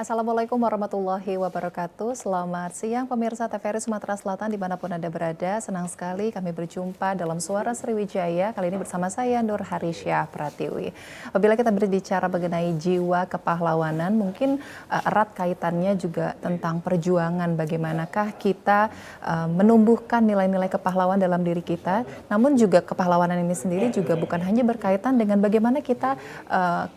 Assalamualaikum warahmatullahi wabarakatuh. Selamat siang pemirsa TVRI Sumatera Selatan dimanapun Anda berada. Senang sekali kami berjumpa dalam Suara Sriwijaya. Kali ini bersama saya Nur Harisyah Pratiwi. Apabila kita berbicara mengenai jiwa kepahlawanan, mungkin erat kaitannya juga tentang perjuangan. Bagaimanakah kita menumbuhkan nilai-nilai kepahlawan dalam diri kita. Namun juga kepahlawanan ini sendiri juga bukan hanya berkaitan dengan bagaimana kita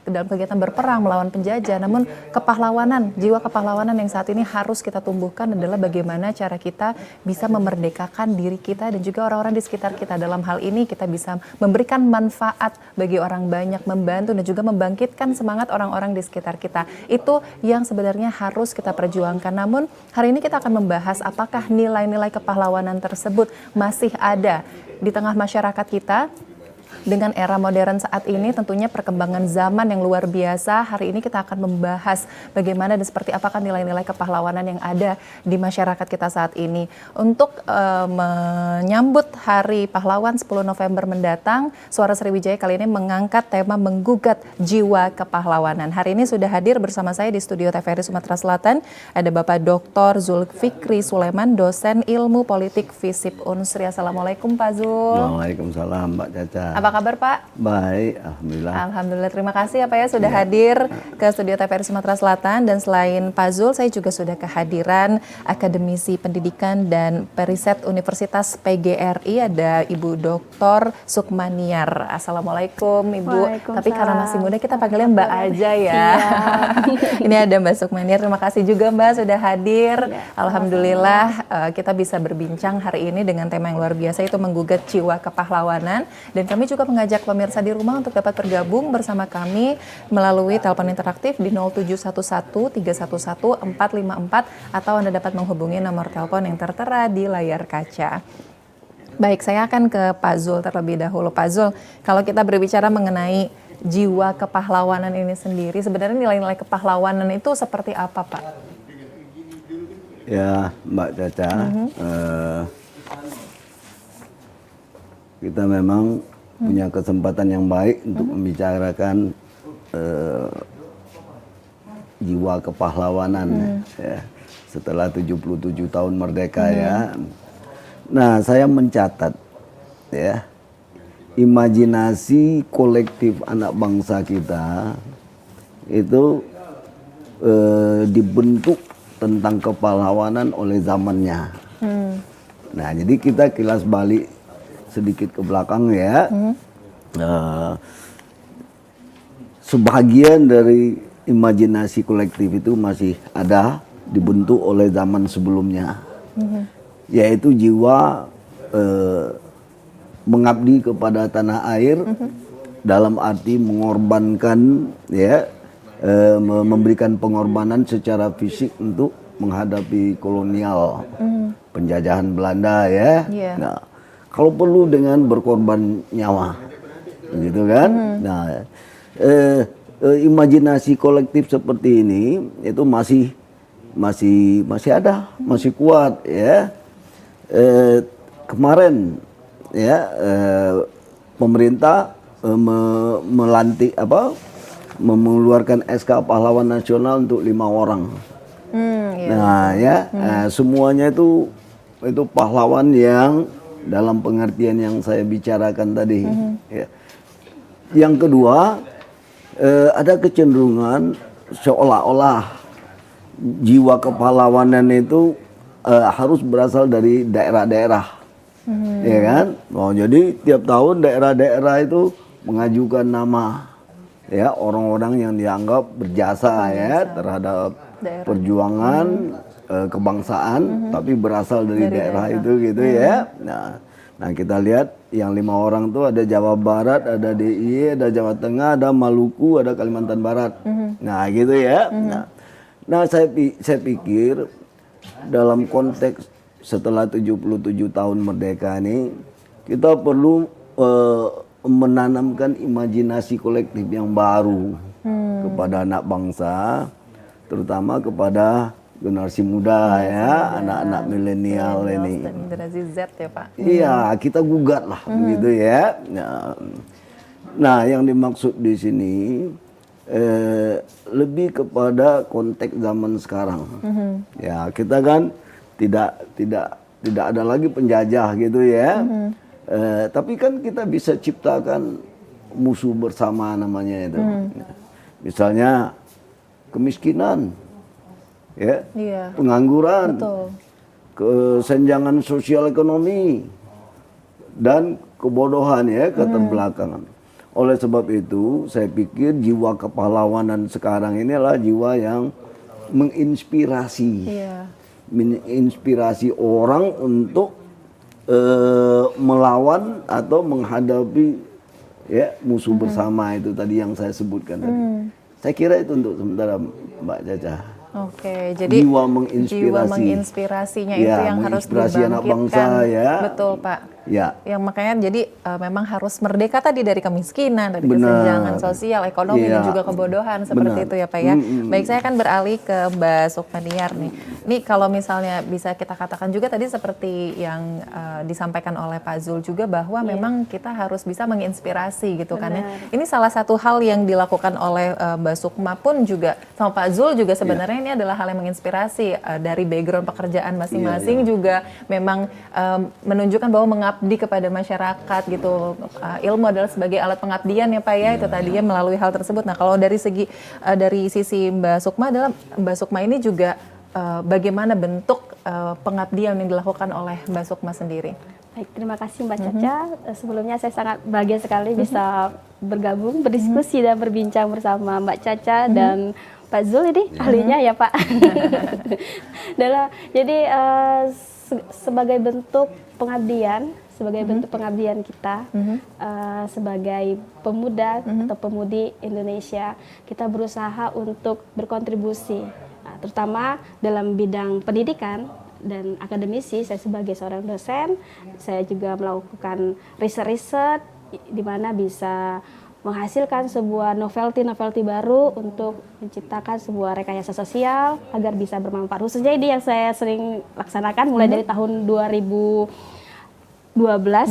dalam kegiatan berperang melawan penjajah. Namun kepahlawanan, jiwa kepahlawanan yang saat ini harus kita tumbuhkan adalah bagaimana cara kita bisa memerdekakan diri kita dan juga orang-orang di sekitar kita. Dalam hal ini kita bisa memberikan manfaat bagi orang banyak, membantu dan juga membangkitkan semangat orang-orang di sekitar kita. Itu yang sebenarnya harus kita perjuangkan. Namun hari ini kita akan membahas apakah nilai-nilai kepahlawanan tersebut masih ada di tengah masyarakat kita. Dengan era modern saat ini tentunya perkembangan zaman yang luar biasa. Hari ini kita akan membahas bagaimana dan seperti apakah nilai-nilai kepahlawanan yang ada di masyarakat kita saat ini. Untuk menyambut Hari Pahlawan 10 November mendatang, Suara Sriwijaya kali ini mengangkat tema menggugat jiwa kepahlawanan. Hari ini sudah hadir bersama saya di studio TVRI Sumatera Selatan. Ada Bapak Dr. Zulfikri Sulaiman, dosen ilmu politik FISIP Unsri. Assalamualaikum Pak Zul. Waalaikumsalam Mbak Caca. Apa kabar Pak? Baik, Alhamdulillah. Alhamdulillah, terima kasih ya Pak ya sudah hadir ke studio TVRI Sumatera Selatan. Dan selain Pak Zul, saya juga sudah kehadiran akademisi pendidikan dan periset Universitas PGRI, ada Ibu Dr. Sukmaniar. Assalamualaikum Ibu. Tapi karena masih muda kita panggilnya Mbak aja ya. Ini ada Mbak Sukmaniar, terima kasih juga Mbak sudah hadir. Alhamdulillah kita bisa berbincang hari ini dengan tema yang luar biasa, itu menggugat jiwa kepahlawanan. Dan kami juga mengajak pemirsa di rumah untuk dapat bergabung bersama kami melalui telepon interaktif di 0711 311 454 atau Anda dapat menghubungi nomor telepon yang tertera di layar kaca. Baik, saya akan ke Pak Zul terlebih dahulu. Pak Zul, kalau kita berbicara mengenai jiwa kepahlawanan ini sendiri, sebenarnya nilai-nilai kepahlawanan itu seperti apa Pak? Ya Mbak Caca, kita memang punya kesempatan yang baik untuk membicarakan jiwa kepahlawanan ya, setelah 77 tahun merdeka ya. Nah, saya mencatat ya, imajinasi kolektif anak bangsa kita itu dibentuk tentang kepahlawanan oleh zamannya. Nah, jadi kita kilas balik sedikit ke belakang ya. Sebagian dari imajinasi kolektif itu masih ada, dibentuk oleh zaman sebelumnya, yaitu jiwa mengabdi kepada tanah air, dalam arti mengorbankan ya, memberikan pengorbanan secara fisik untuk menghadapi kolonial, penjajahan Belanda ya. Nah, kalau perlu dengan berkorban nyawa, gitu kan? Nah, imajinasi kolektif seperti ini itu masih ada, masih kuat ya. Kemarin ya, pemerintah melantik mengeluarkan SK Pahlawan Nasional untuk 5 orang. Nah ya, semuanya itu pahlawan yang dalam pengertian yang saya bicarakan tadi. Ya. Yang kedua, ada kecenderungan seolah-olah jiwa kepahlawanan itu harus berasal dari daerah-daerah, ya kan? Oh, jadi tiap tahun daerah-daerah itu mengajukan nama ya orang-orang yang dianggap berjasa ya terhadap perjuangan kebangsaan, tapi berasal dari daerah itu gitu ya. Nah kita lihat yang 5 orang tuh ada Jawa Barat, ada DIY, ada Jawa Tengah, ada Maluku, ada Kalimantan Barat. Nah gitu ya. Nah saya pikir dalam konteks setelah 77 tahun merdeka ini, kita perlu menanamkan imajinasi kolektif yang baru kepada anak bangsa, terutama kepada generasi muda ya, anak-anak milenial ini. Generasi Z ya Pak. Iya, kita gugat lah begitu ya. Nah, yang dimaksud di sini lebih kepada konteks zaman sekarang. Ya, kita kan tidak ada lagi penjajah gitu ya. Tapi kan kita bisa ciptakan musuh bersama namanya itu. Misalnya kemiskinan, ya, pengangguran, kesenjangan sosial ekonomi, dan kebodohan ya, keterbelakangan. Oleh sebab itu, saya pikir jiwa kepahlawanan sekarang ini adalah jiwa yang menginspirasi, menginspirasi orang untuk melawan atau menghadapi ya musuh bersama itu tadi yang saya sebutkan tadi. Saya kira itu untuk sementara Mbak Caca. Oke, jadi jiwa menginspirasinya ya, itu yang harus menginspirasi anak bangsa ya. Betul, Pak. Ya. Yang makanya jadi memang harus merdeka tadi dari kemiskinan, dari kesenjangan sosial, ekonomi dan juga kebodohan seperti itu ya, Pak ya. Baik, saya akan beralih ke Mbak Sukmaniar nih. Ini kalau misalnya bisa kita katakan juga tadi seperti yang disampaikan oleh Pak Zul juga bahwa memang kita harus bisa menginspirasi gitu kan ya. Ini salah satu hal yang dilakukan oleh Mbak Sukma pun juga sama Pak Zul juga sebenarnya ini adalah hal yang menginspirasi dari background pekerjaan masing-masing juga memang menunjukkan bahwa mengabdi kepada masyarakat gitu. Ilmu adalah sebagai alat pengabdian ya Pak ya, itu tadinya melalui hal tersebut. Nah kalau dari sisi Mbak Sukma adalah Mbak Sukma ini juga bagaimana bentuk pengabdian yang dilakukan oleh Mbak Sukma sendiri? Baik, terima kasih Mbak Caca. Sebelumnya saya sangat bahagia sekali bisa bergabung, berdiskusi dan berbincang bersama Mbak Caca dan Pak Zul ini ahlinya ya Pak. Jadi sebagai bentuk pengabdian, kita sebagai pemuda atau pemudi Indonesia, kita berusaha untuk berkontribusi, terutama dalam bidang pendidikan dan akademisi. Saya sebagai seorang dosen, saya juga melakukan riset-riset di mana bisa menghasilkan sebuah novelty baru untuk menciptakan sebuah rekayasa sosial agar bisa bermanfaat. Khususnya ini yang saya sering laksanakan mulai dari tahun 2012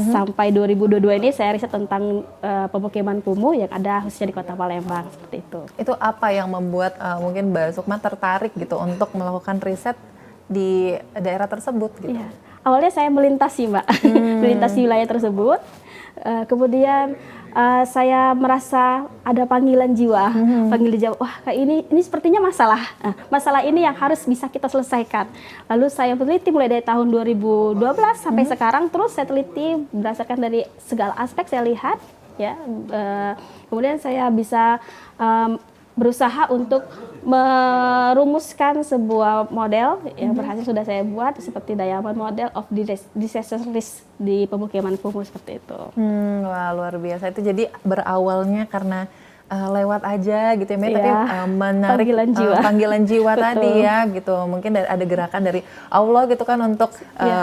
sampai 2022 ini saya riset tentang pemukiman kumuh yang ada khususnya di Kota Palembang, seperti itu. Itu apa yang membuat mungkin Mbak Sukma tertarik gitu untuk melakukan riset di daerah tersebut gitu? Iya. Awalnya saya melintasi Mbak, melintasi wilayah tersebut. Kemudian saya merasa ada panggilan jiwa, wah kayak ini sepertinya masalah ini yang harus bisa kita selesaikan. Lalu saya teliti mulai dari tahun 2012 sampai sekarang, terus saya teliti berdasarkan dari segala aspek saya lihat, ya. Kemudian saya bisa berusaha untuk merumuskan sebuah model yang berhasil sudah saya buat, seperti Diamond Model of Disaster Risk di pemukiman kumuh, seperti itu. Wah, luar biasa. Itu jadi berawalnya karena lewat aja gitu ya, tapi menarik panggilan jiwa tadi ya gitu. Mungkin ada gerakan dari Allah gitu kan untuk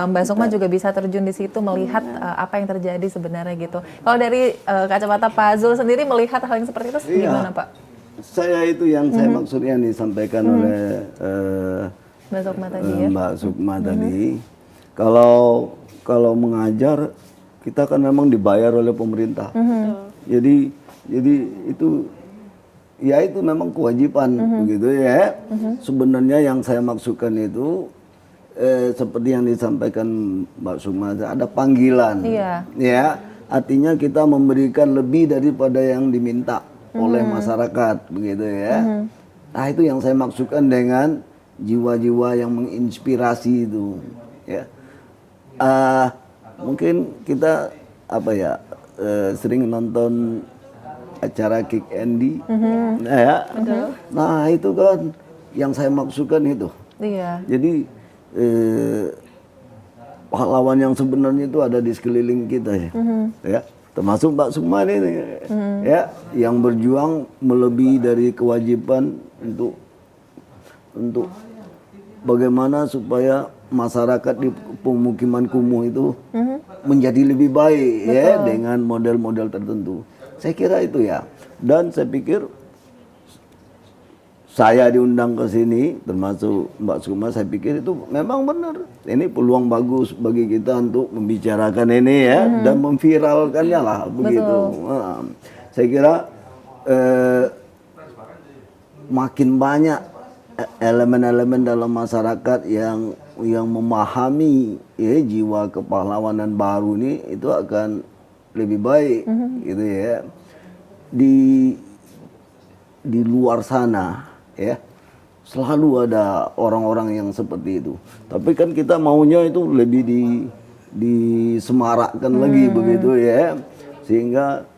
Mbak Sukma juga bisa terjun di situ melihat apa yang terjadi sebenarnya gitu. Kalau dari kacamata Pak Zul sendiri melihat hal yang seperti itu gimana Pak? Saya itu yang saya maksudnya disampaikan oleh Mbak Sukma tadi ya. Mbak Sukma tadi. Kalau mengajar kita kan memang dibayar oleh pemerintah. Jadi itu memang kewajiban begitu ya. Sebenarnya yang saya maksudkan itu seperti yang disampaikan Mbak Sukma, ada panggilan. Ya, artinya kita memberikan lebih daripada yang diminta oleh masyarakat begitu ya. Nah, itu yang saya maksudkan dengan jiwa-jiwa yang menginspirasi itu ya. Mungkin kita sering nonton acara Kick Andy ya. Nah, itu kan yang saya maksudkan itu. Jadi pahlawan yang sebenarnya itu ada di sekeliling kita ya. Ya. Termasuk Mbak Sukma ini ya, yang berjuang melebihi dari kewajiban untuk bagaimana supaya masyarakat di pemukiman kumuh itu menjadi lebih baik ya dengan model-model tertentu. Saya kira itu ya. Dan saya pikir saya diundang ke sini, termasuk Mbak Sukma, saya pikir itu memang benar. Ini peluang bagus bagi kita untuk membicarakan ini ya, dan memviralkannya lah begitu. Nah, saya kira makin banyak elemen-elemen dalam masyarakat yang memahami ya jiwa kepahlawanan baru ini, itu akan lebih baik gitu ya. Di luar sana ya selalu ada orang-orang yang seperti itu. Tapi kan kita maunya itu lebih disemarakkan lagi begitu ya. Sehingga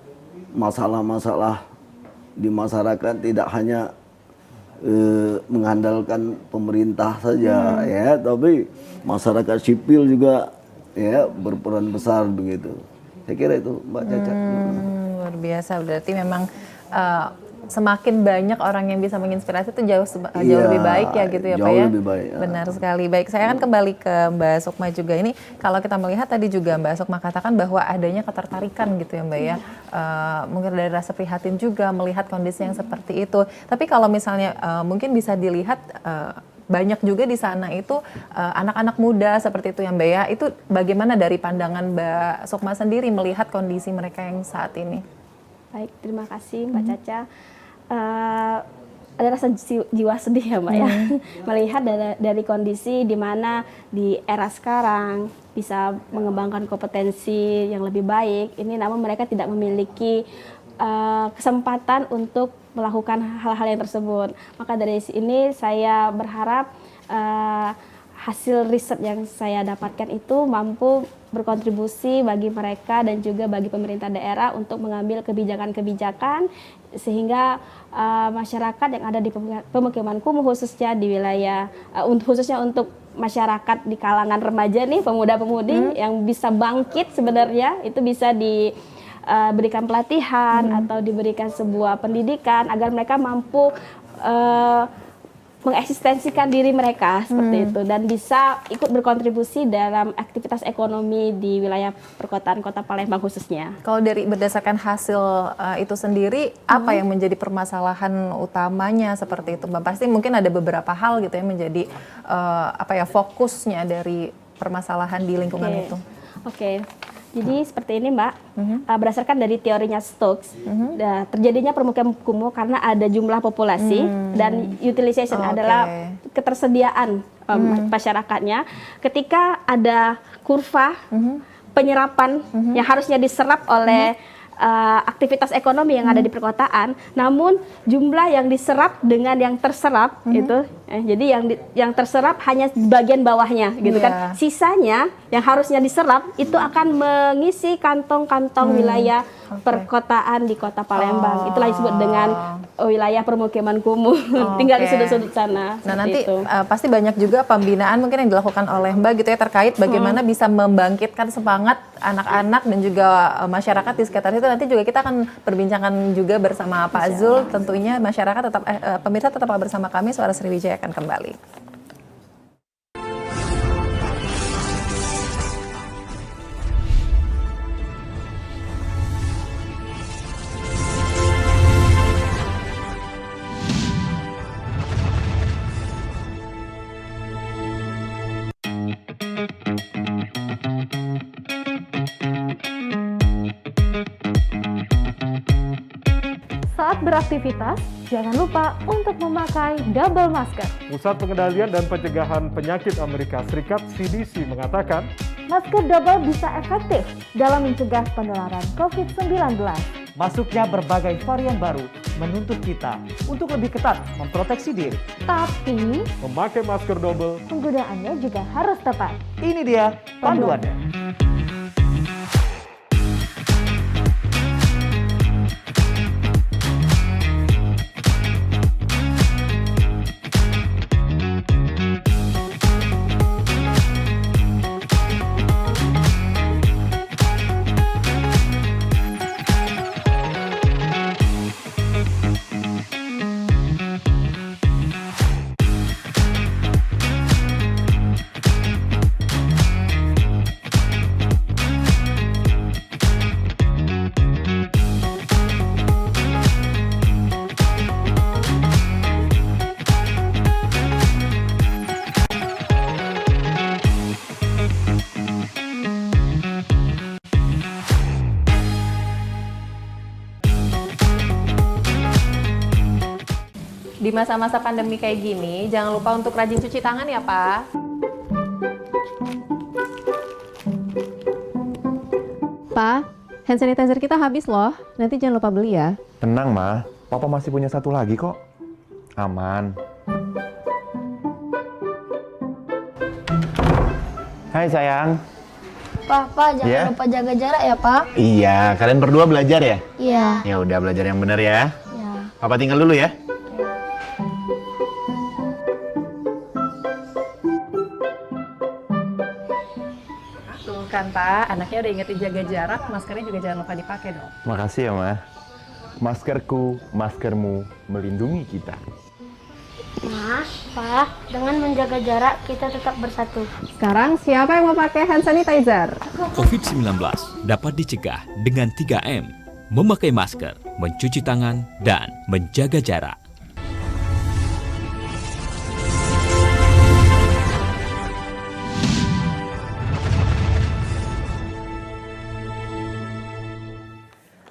masalah-masalah di masyarakat tidak hanya mengandalkan pemerintah saja ya, tapi masyarakat sipil juga ya berperan besar begitu. Saya kira itu Mbak Caca. Luar biasa, berarti memang semakin banyak orang yang bisa menginspirasi itu jauh lebih baik ya gitu ya Pak ya. Jauh lebih baik. Benar sekali. Baik, saya akan kembali ke Mbak Sukma juga. Ini kalau kita melihat tadi juga Mbak Sukma katakan bahwa adanya ketertarikan gitu ya Mbak ya. Mungkin dari rasa prihatin juga melihat kondisi yang seperti itu. Tapi kalau misalnya mungkin bisa dilihat banyak juga di sana itu anak-anak muda seperti itu ya Mbak ya. Itu bagaimana dari pandangan Mbak Sukma sendiri melihat kondisi mereka yang saat ini? Baik, terima kasih Mbak Caca. Ada rasa jiwa sedih ya Mbak ya, melihat dari kondisi di mana di era sekarang bisa mengembangkan kompetensi yang lebih baik ini, namun mereka tidak memiliki kesempatan untuk melakukan hal-hal yang tersebut. Maka dari sini saya berharap hasil riset yang saya dapatkan itu mampu berkontribusi bagi mereka dan juga bagi pemerintah daerah untuk mengambil kebijakan-kebijakan sehingga masyarakat yang ada di pemukiman kumuh khususnya di wilayah khususnya untuk masyarakat di kalangan remaja nih, pemuda-pemudi yang bisa bangkit sebenarnya itu bisa diberikan pelatihan atau diberikan sebuah pendidikan agar mereka mampu mengeksistensikan diri mereka seperti itu dan bisa ikut berkontribusi dalam aktivitas ekonomi di wilayah perkotaan Kota Palembang khususnya. Kalau dari berdasarkan hasil itu sendiri, apa yang menjadi permasalahan utamanya seperti itu Mbak? Pasti mungkin ada beberapa hal gitu yang menjadi fokusnya dari permasalahan di lingkungan itu. Oke. Jadi seperti ini Mbak, berdasarkan dari teorinya Stokes, terjadinya permukiman kumuh karena ada jumlah populasi dan utilization adalah ketersediaan masyarakatnya. Ketika ada kurva penyerapan yang harusnya diserap oleh aktivitas ekonomi yang ada di perkotaan, namun jumlah yang diserap dengan yang terserap itu, jadi yang terserap hanya bagian bawahnya, gitu kan. Sisanya yang harusnya diserap itu akan mengisi kantong-kantong wilayah perkotaan di Kota Palembang. Itulah disebut dengan wilayah permukiman kumuh, tinggal di sudut-sudut sana. Nah nanti pasti banyak juga pembinaan mungkin yang dilakukan oleh Mbak gitu ya terkait bagaimana bisa membangkitkan semangat anak-anak dan juga masyarakat di sekitar itu. Nanti juga kita akan perbincangan juga bersama Pak Zul. Tentunya masyarakat tetap pemirsa tetaplah bersama kami. Suara Sriwijaya akan kembali. Saat beraktivitas, jangan lupa untuk memakai double masker. Pusat Pengendalian dan Pencegahan Penyakit Amerika Serikat (CDC) mengatakan, Masker double bisa efektif dalam mencegah penularan COVID-19. Masuknya berbagai varian baru menuntut kita untuk lebih ketat memproteksi diri. Tapi, memakai masker double penggunaannya juga harus tepat. Ini dia panduannya. masa-masa pandemi kayak gini, jangan lupa untuk rajin cuci tangan ya, Pak. Pak, hand sanitizer kita habis loh. Nanti jangan lupa beli ya. Tenang, Ma. Papa masih punya satu lagi kok. Aman. Hai, sayang. Pak, jangan Ya? lupa jaga jarak ya, Pak. Iya, kalian berdua belajar ya? Iya. Ya udah, belajar yang benar ya. Ya. Papa tinggal dulu ya. Tuh kan, Pak. Anaknya udah ingetin jaga jarak, maskernya juga jangan lupa dipakai dong. Makasih ya, Ma. Maskerku, maskermu melindungi kita. Mas, Pak, dengan menjaga jarak kita tetap bersatu. Sekarang siapa yang mau pakai hand sanitizer? COVID-19 dapat dicegah dengan 3M, memakai masker, mencuci tangan, dan menjaga jarak.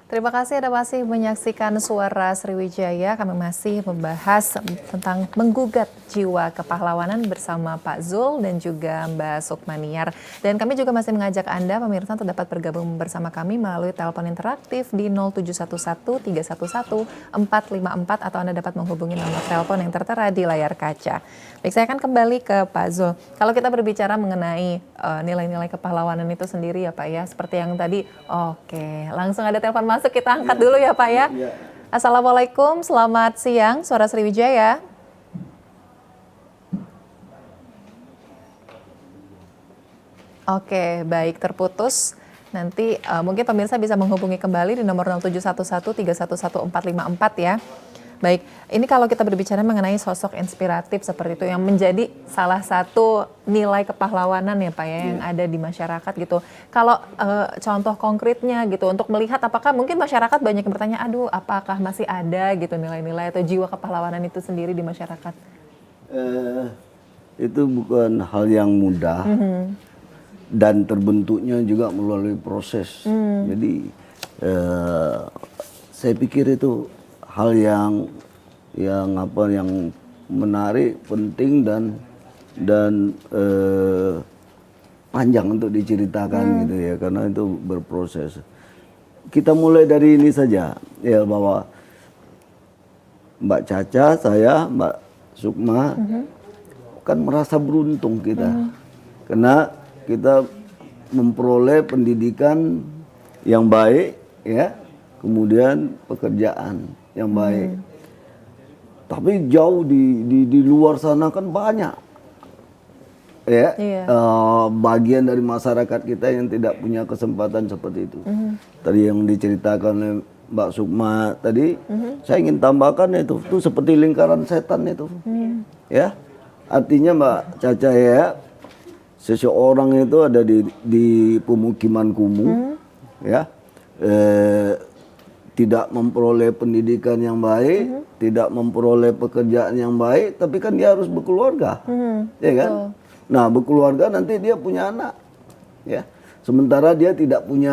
Terima kasih Anda masih menyaksikan Suara Sriwijaya. Kami masih membahas tentang menggugat jiwa kepahlawanan bersama Pak Zul dan juga Mbak Sukmaniar. Dan kami juga masih mengajak Anda pemirsa untuk dapat bergabung bersama kami melalui telepon interaktif di 0711-311-454 atau Anda dapat menghubungi nomor telepon yang tertera di layar kaca. Baik, saya akan kembali ke Pak Zul. Kalau kita berbicara mengenai nilai-nilai kepahlawanan itu sendiri ya Pak ya, seperti yang tadi, oke, langsung ada telepon masuk, kita angkat dulu ya Pak ya. Assalamualaikum, selamat siang, Suara Sriwijaya. Oke, baik, terputus. Nanti mungkin pemirsa bisa menghubungi kembali di nomor 0711-311-454 ya. Baik, ini kalau kita berbicara mengenai sosok inspiratif seperti itu yang menjadi salah satu nilai kepahlawanan ya Pak ya yang ada di masyarakat gitu. Kalau contoh konkretnya gitu untuk melihat apakah mungkin masyarakat banyak yang bertanya, aduh apakah masih ada gitu nilai-nilai atau jiwa kepahlawanan itu sendiri di masyarakat? Itu bukan hal yang mudah dan terbentuknya juga melalui proses. Jadi saya pikir itu hal yang menarik, penting dan panjang untuk diceritakan gitu ya, karena itu berproses. Kita mulai dari ini saja ya, bahwa Mbak Caca, saya, Mbak Sukma kan merasa beruntung kita karena kita memperoleh pendidikan yang baik ya, kemudian pekerjaan yang baik. Tapi jauh di luar sana kan banyak ya, bagian dari masyarakat kita yang tidak punya kesempatan seperti itu. Tadi yang diceritakan oleh Mbak Sukma tadi, saya ingin tambahkan itu seperti lingkaran setan itu. Ya, artinya Mbak Caca ya, seseorang itu ada di pemukiman kumuh ya, tidak memperoleh pendidikan yang baik, tidak memperoleh pekerjaan yang baik, tapi kan dia harus berkeluarga, ya kan? Nah, berkeluarga nanti dia punya anak, ya. Sementara dia tidak punya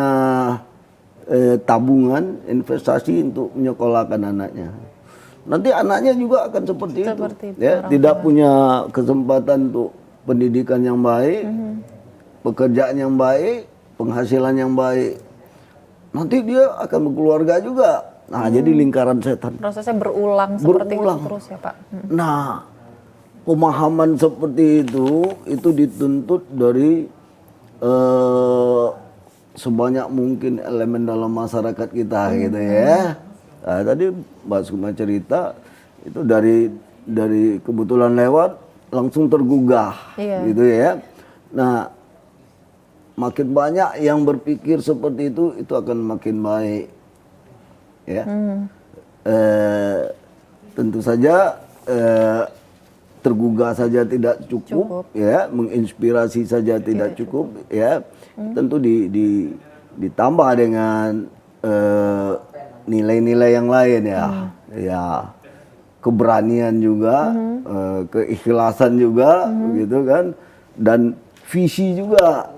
tabungan, investasi untuk menyekolahkan anaknya. Nanti anaknya juga akan seperti itu, ya. Tidak punya kesempatan untuk pendidikan yang baik, pekerjaan yang baik, penghasilan yang baik. Nanti dia akan berkeluarga juga. Nah, jadi lingkaran setan. Prosesnya berulang seperti itu terus ya Pak. Nah, pemahaman seperti itu dituntut dari sebanyak mungkin elemen dalam masyarakat kita gitu ya. Nah, tadi Mbak Sukma cerita itu dari kebetulan lewat langsung tergugah gitu ya. Nah, makin banyak yang berpikir seperti itu akan makin baik, ya. Tentu saja tergugah saja tidak cukup, ya. Menginspirasi saja tidak cukup, ya. Tentu ditambah dengan nilai-nilai yang lain ya, ya. Keberanian juga, keikhlasan juga, gitu kan, dan visi juga.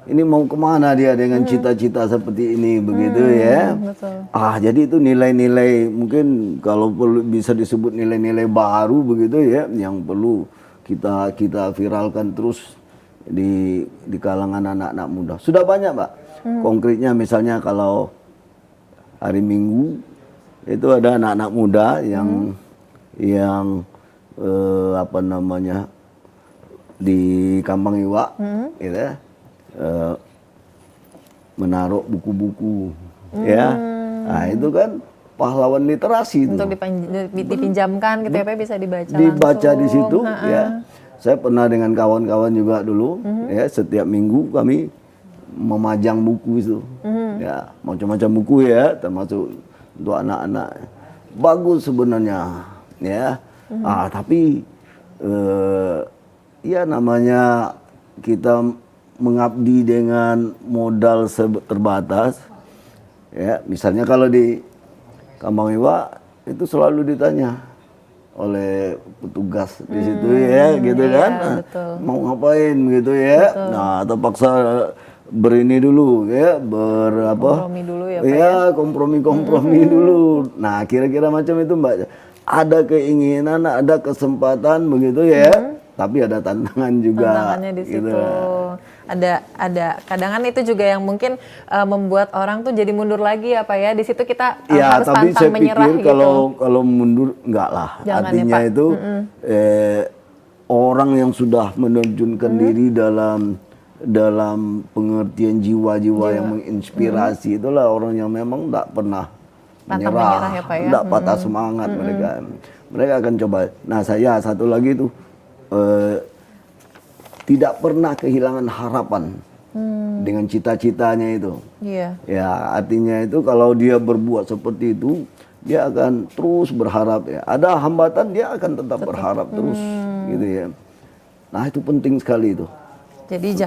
ini mau kemana dia dengan cita-cita seperti ini begitu ya. Betul. Jadi itu nilai-nilai mungkin kalau perlu bisa disebut nilai-nilai baru begitu ya, yang perlu kita viralkan terus di kalangan anak-anak muda. Sudah banyak, Mbak. Konkretnya misalnya kalau hari Minggu itu ada anak-anak muda yang apa namanya di Kampang Iwa, gitu ya, menaruh buku-buku, ya. Nah itu kan pahlawan literasi itu. Untuk dipinjamkan gitu ya, Pak, bisa dibaca Dibaca di situ, ya. Saya pernah dengan kawan-kawan juga dulu, ya, setiap minggu kami memajang buku itu, ya, macam-macam buku ya, termasuk untuk anak-anak. Bagus sebenarnya, ya. Tapi ya namanya kita mengabdi dengan modal terbatas, ya. Misalnya kalau di Kampang Iwa itu selalu ditanya oleh petugas di situ ya, gitu kan, betul. mau ngapain gitu ya, betul. Nah terpaksa berini dulu ya, kompromi dulu ya, Pak, ya, kompromi dulu. Nah kira-kira macam itu, Mbak. Ada keinginan, ada kesempatan begitu ya, tapi ada tantangan juga. Tantangannya di situ. Gitu. Ada kadang kan itu juga yang mungkin membuat orang tuh jadi mundur lagi ya, Pak ya. Di situ kita Ya, harus tapi pantang saya menyerah pikir gitu. kalau mundur enggak lah. Jangan ya, artinya Pak. itu orang yang sudah menerjunkan diri dalam pengertian jiwa-jiwa yang menginspirasi, itulah orang yang memang enggak pernah menyerah ya, Pak ya. Enggak patah semangat mereka. Mereka akan coba. Nah, saya satu lagi itu tidak pernah kehilangan harapan dengan cita-citanya itu. Iya. Ya, artinya itu kalau dia berbuat seperti itu, dia akan terus berharap ya. Ada hambatan, dia akan tetap berharap terus, gitu ya. Nah, itu penting sekali itu. Jadi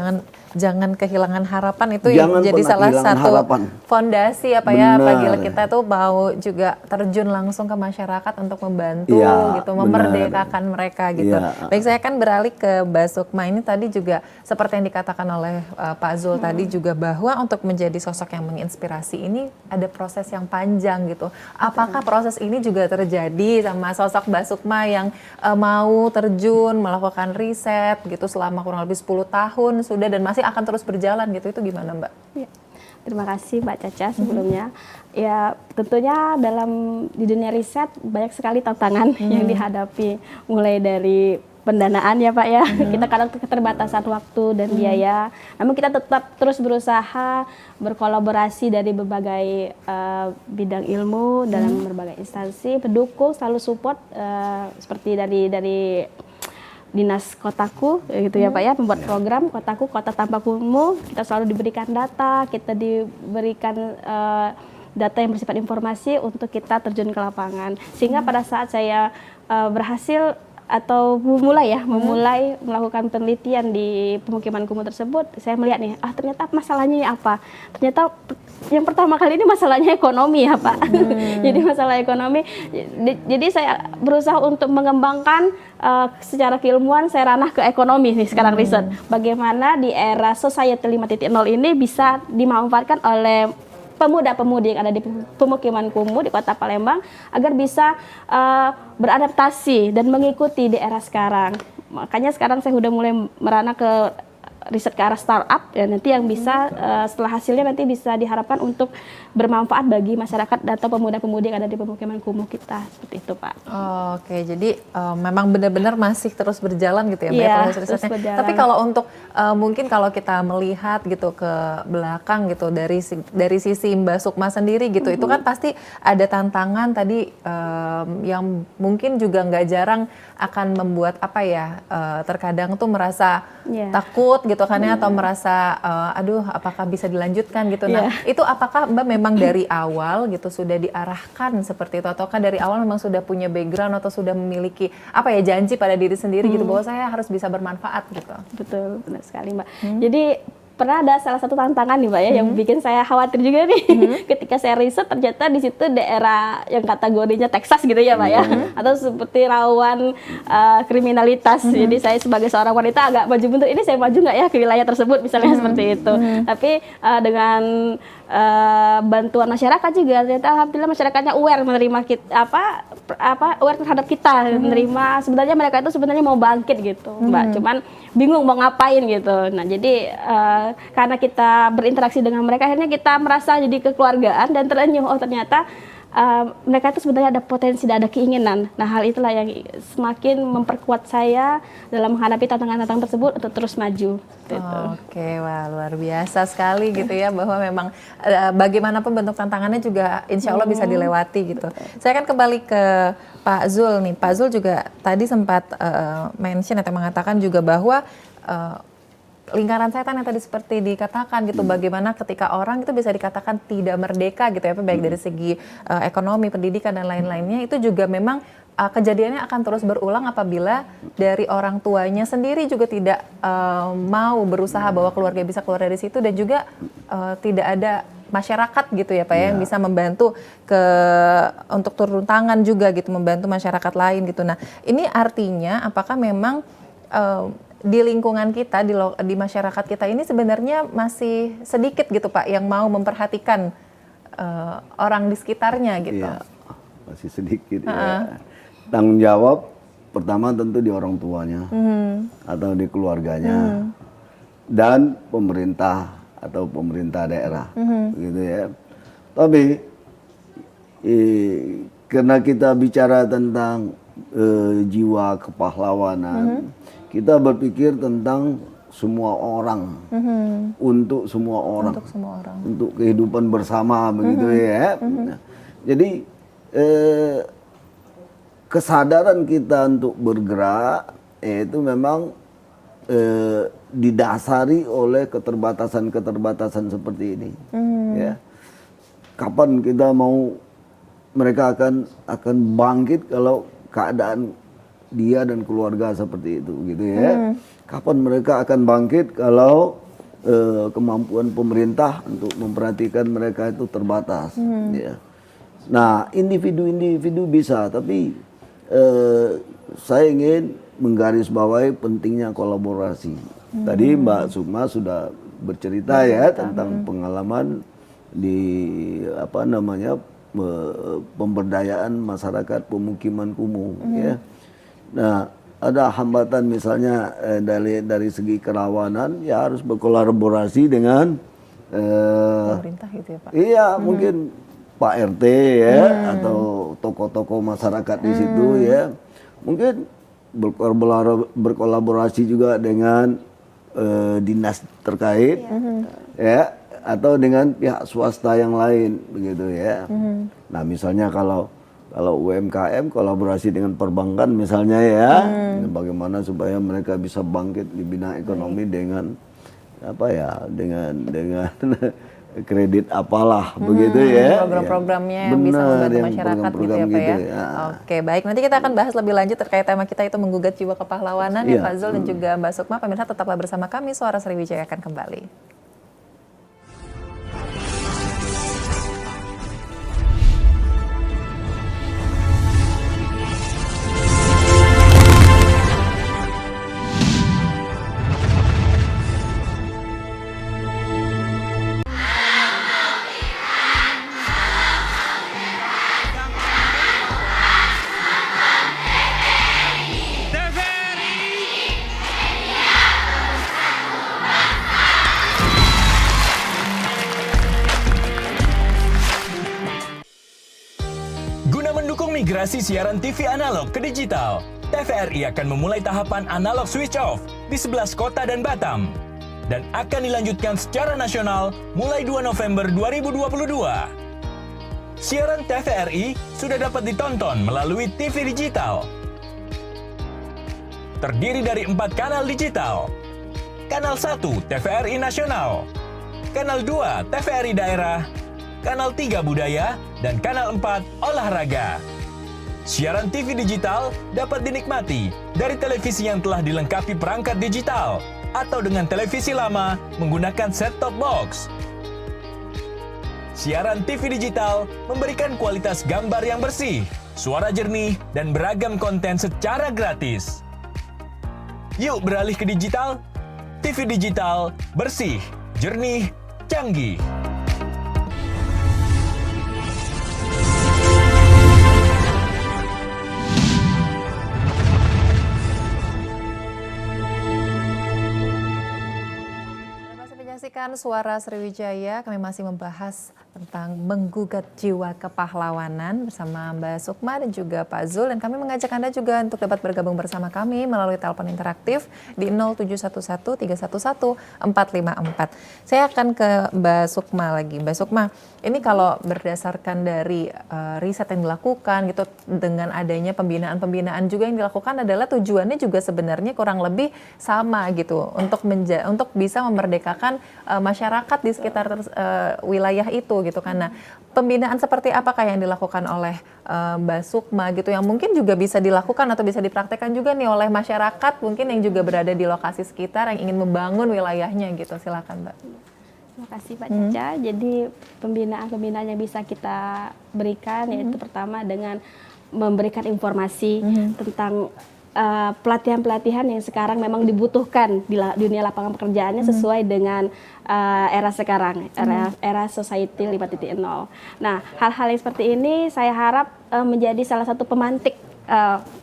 jangan kehilangan harapan, itu Jangan jadi pernah salah kehilangan satu harapan. fondasi apa ya, bagi Benar. kita tuh mau juga terjun langsung ke masyarakat untuk membantu Ya, gitu, benar. memerdekakan mereka gitu. Ya. Baik, saya akan beralih ke Mbak Sukma. Ini tadi juga seperti yang dikatakan oleh Pak Zul tadi juga, bahwa untuk menjadi sosok yang menginspirasi ini ada proses yang panjang gitu. Apakah proses ini juga terjadi sama sosok Mbak Sukma yang mau terjun melakukan riset gitu selama kurang lebih 10 tahun sudah dan masih akan terus berjalan gitu, itu gimana, Mbak? Ya. Terima kasih Mbak Caca sebelumnya. Ya, tentunya di dunia riset banyak sekali tantangan yang dihadapi, mulai dari pendanaan ya Pak ya. Kita kadang keterbatasan waktu dan biaya. Namun kita tetap terus berusaha berkolaborasi dari berbagai bidang ilmu dalam berbagai instansi, pendukung selalu support seperti dari Dinas Kotaku gitu ya Pak ya, pembuat program Kotaku, Kota Tanpa Kumuh. Kita selalu diberikan data, kita diberikan data yang bersifat informasi untuk kita terjun ke lapangan. Sehingga pada saat saya berhasil atau memulai melakukan penelitian di pemukiman kumuh tersebut, saya melihat nih, ternyata masalahnya ini apa? Ternyata yang pertama kali ini masalahnya ekonomi ya Pak. Jadi masalah ekonomi. Jadi saya berusaha untuk mengembangkan secara keilmuan, saya ranah ke ekonomi nih sekarang riset. Bagaimana di era Society 5.0 ini bisa dimanfaatkan oleh pemuda-pemudi yang ada di pemukiman kumuh di Kota Palembang agar bisa beradaptasi dan mengikuti di era sekarang. Makanya sekarang saya sudah mulai merana ke riset ke arah startup ya, nanti yang bisa setelah hasilnya nanti bisa diharapkan untuk bermanfaat bagi masyarakat atau pemuda-pemudi yang ada di pemukiman kumuh kita, seperti itu Pak. Oke, jadi memang benar-benar masih terus berjalan gitu ya Mbak, Iya, proses risetnya. terus berjalan. Tapi kalau untuk mungkin kalau kita melihat gitu ke belakang gitu dari sisi Mbak Sukma sendiri gitu, itu kan pasti ada tantangan tadi yang mungkin juga nggak jarang akan membuat apa ya, terkadang tuh merasa takut gitu kan ya, atau merasa aduh apakah bisa dilanjutkan gitu. Nah, itu apakah Mbak memang dari awal gitu sudah diarahkan seperti itu, ataukah dari awal memang sudah punya background atau sudah memiliki apa ya, janji pada diri sendiri gitu bahwa saya harus bisa bermanfaat gitu? Betul, benar sekali Mbak. Jadi pernah ada salah satu tantangan nih Mbak ya yang bikin saya khawatir juga nih. Ketika saya riset ternyata di situ daerah yang kategorinya Texas gitu ya Mbak ya, atau seperti rawan kriminalitas. Jadi saya sebagai seorang wanita agak maju mundur, ini saya maju nggak ya ke wilayah tersebut misalnya seperti itu. Tapi dengan bantuan masyarakat juga ternyata alhamdulillah masyarakatnya aware menerima kita, aware terhadap kita, menerima sebenarnya mereka itu sebenarnya mau bangkit gitu Mbak, cuman bingung mau ngapain gitu. Nah jadi karena kita berinteraksi dengan mereka akhirnya kita merasa jadi kekeluargaan dan terenyuh, oh ternyata mereka itu sebenarnya ada potensi dan ada keinginan. Nah hal itulah yang semakin memperkuat saya dalam menghadapi tantangan-tantangan tersebut untuk terus maju. Gitu. Oke, wah luar biasa sekali gitu ya, bahwa memang bagaimanapun bentuk tantangannya juga insya Allah bisa dilewati gitu. Saya akan kembali ke Pak Zul nih. Pak Zul juga tadi sempat mention atau mengatakan juga bahwa lingkaran setan yang tadi seperti dikatakan gitu, bagaimana ketika orang itu bisa dikatakan tidak merdeka gitu ya, baik dari segi ekonomi, pendidikan dan lain-lainnya, itu juga memang kejadiannya akan terus berulang apabila dari orang tuanya sendiri juga tidak mau berusaha bahwa keluarga bisa keluar dari situ, dan juga tidak ada masyarakat gitu ya Pak ya, yang bisa membantu untuk turun tangan juga gitu, membantu masyarakat lain gitu. Nah ini artinya apakah memang di lingkungan kita, di masyarakat kita ini sebenarnya masih sedikit gitu Pak yang mau memperhatikan orang di sekitarnya gitu? Iya, masih sedikit ya. Tanggung jawab pertama tentu di orang tuanya atau di keluarganya dan pemerintah atau pemerintah daerah, gitu ya. Tapi karena kita bicara tentang jiwa kepahlawanan, kita berpikir tentang semua orang, untuk semua orang, untuk kehidupan bersama, begitu ya. Nah, jadi kesadaran kita untuk bergerak itu memang didasari oleh keterbatasan-keterbatasan seperti ini. Ya. Kapan kita mau, mereka akan bangkit kalau keadaan dia dan keluarga seperti itu, gitu ya. Kapan mereka akan bangkit kalau kemampuan pemerintah untuk memperhatikan mereka itu terbatas. Ya. Nah, individu-individu bisa, tapi saya ingin menggarisbawahi pentingnya kolaborasi. Tadi Mbak Sukma sudah bercerita ya tentang pengalaman di pemberdayaan masyarakat pemukiman kumuh, ya. Nah, ada hambatan misalnya dari segi kerawanan, ya harus berkolaborasi dengan pemerintah gitu ya Pak? Iya, mungkin Pak RT ya, atau tokoh-tokoh masyarakat di situ ya. Mungkin berkolaborasi juga dengan dinas terkait, ya, atau dengan pihak swasta yang lain, begitu ya. Nah, misalnya kalau UMKM kolaborasi dengan perbankan misalnya ya, bagaimana supaya mereka bisa bangkit di bidang ekonomi dengan dengan kredit apalah, begitu ya. Program-programnya yang bisa membantu masyarakat gitu ya Pak ya. Oke, baik. Nanti kita akan bahas lebih lanjut terkait tema kita itu menggugat jiwa kepahlawanan ya Pak Zul dan juga Mbak Sukma. Pemirsa tetaplah bersama kami, Suara Sriwijaya akan kembali. Migrasi siaran TV analog ke digital, TVRI akan memulai tahapan analog switch off di 11 kota dan Batam, dan akan dilanjutkan secara nasional mulai 2 November 2022. Siaran TVRI sudah dapat ditonton melalui TV digital. Terdiri dari 4 kanal digital. Kanal 1 TVRI Nasional, Kanal 2 TVRI Daerah, Kanal 3 Budaya, dan Kanal 4 Olahraga. Siaran TV digital dapat dinikmati dari televisi yang telah dilengkapi perangkat digital, atau dengan televisi lama menggunakan set-top box. Siaran TV digital memberikan kualitas gambar yang bersih, suara jernih, dan beragam konten secara gratis. Yuk beralih ke digital. TV digital bersih, jernih, canggih. Menyaksikan Suara Sriwijaya, kami masih membahas tentang menggugat jiwa kepahlawanan bersama Mbak Sukma dan juga Pak Zul, dan kami mengajak Anda juga untuk dapat bergabung bersama kami melalui telepon interaktif di 0711311454. Saya akan ke Mbak Sukma lagi. Mbak Sukma, ini kalau berdasarkan dari riset yang dilakukan gitu, dengan adanya pembinaan-pembinaan juga yang dilakukan adalah tujuannya juga sebenarnya kurang lebih sama gitu, untuk bisa memerdekakan masyarakat di sekitar wilayah itu gitu. Karena pembinaan seperti apakah yang dilakukan oleh Mbak Sukma gitu, yang mungkin juga bisa dilakukan atau bisa dipraktekkan juga nih oleh masyarakat mungkin yang juga berada di lokasi sekitar yang ingin membangun wilayahnya gitu. Silakan Mbak. Terima kasih Pak Caca. Jadi pembinaan yang bisa kita berikan yaitu pertama dengan memberikan informasi tentang pelatihan-pelatihan yang sekarang memang dibutuhkan di dunia lapangan pekerjaannya sesuai dengan era sekarang, era society 5.0. Nah, hal-hal yang seperti ini saya harap menjadi salah satu pemantik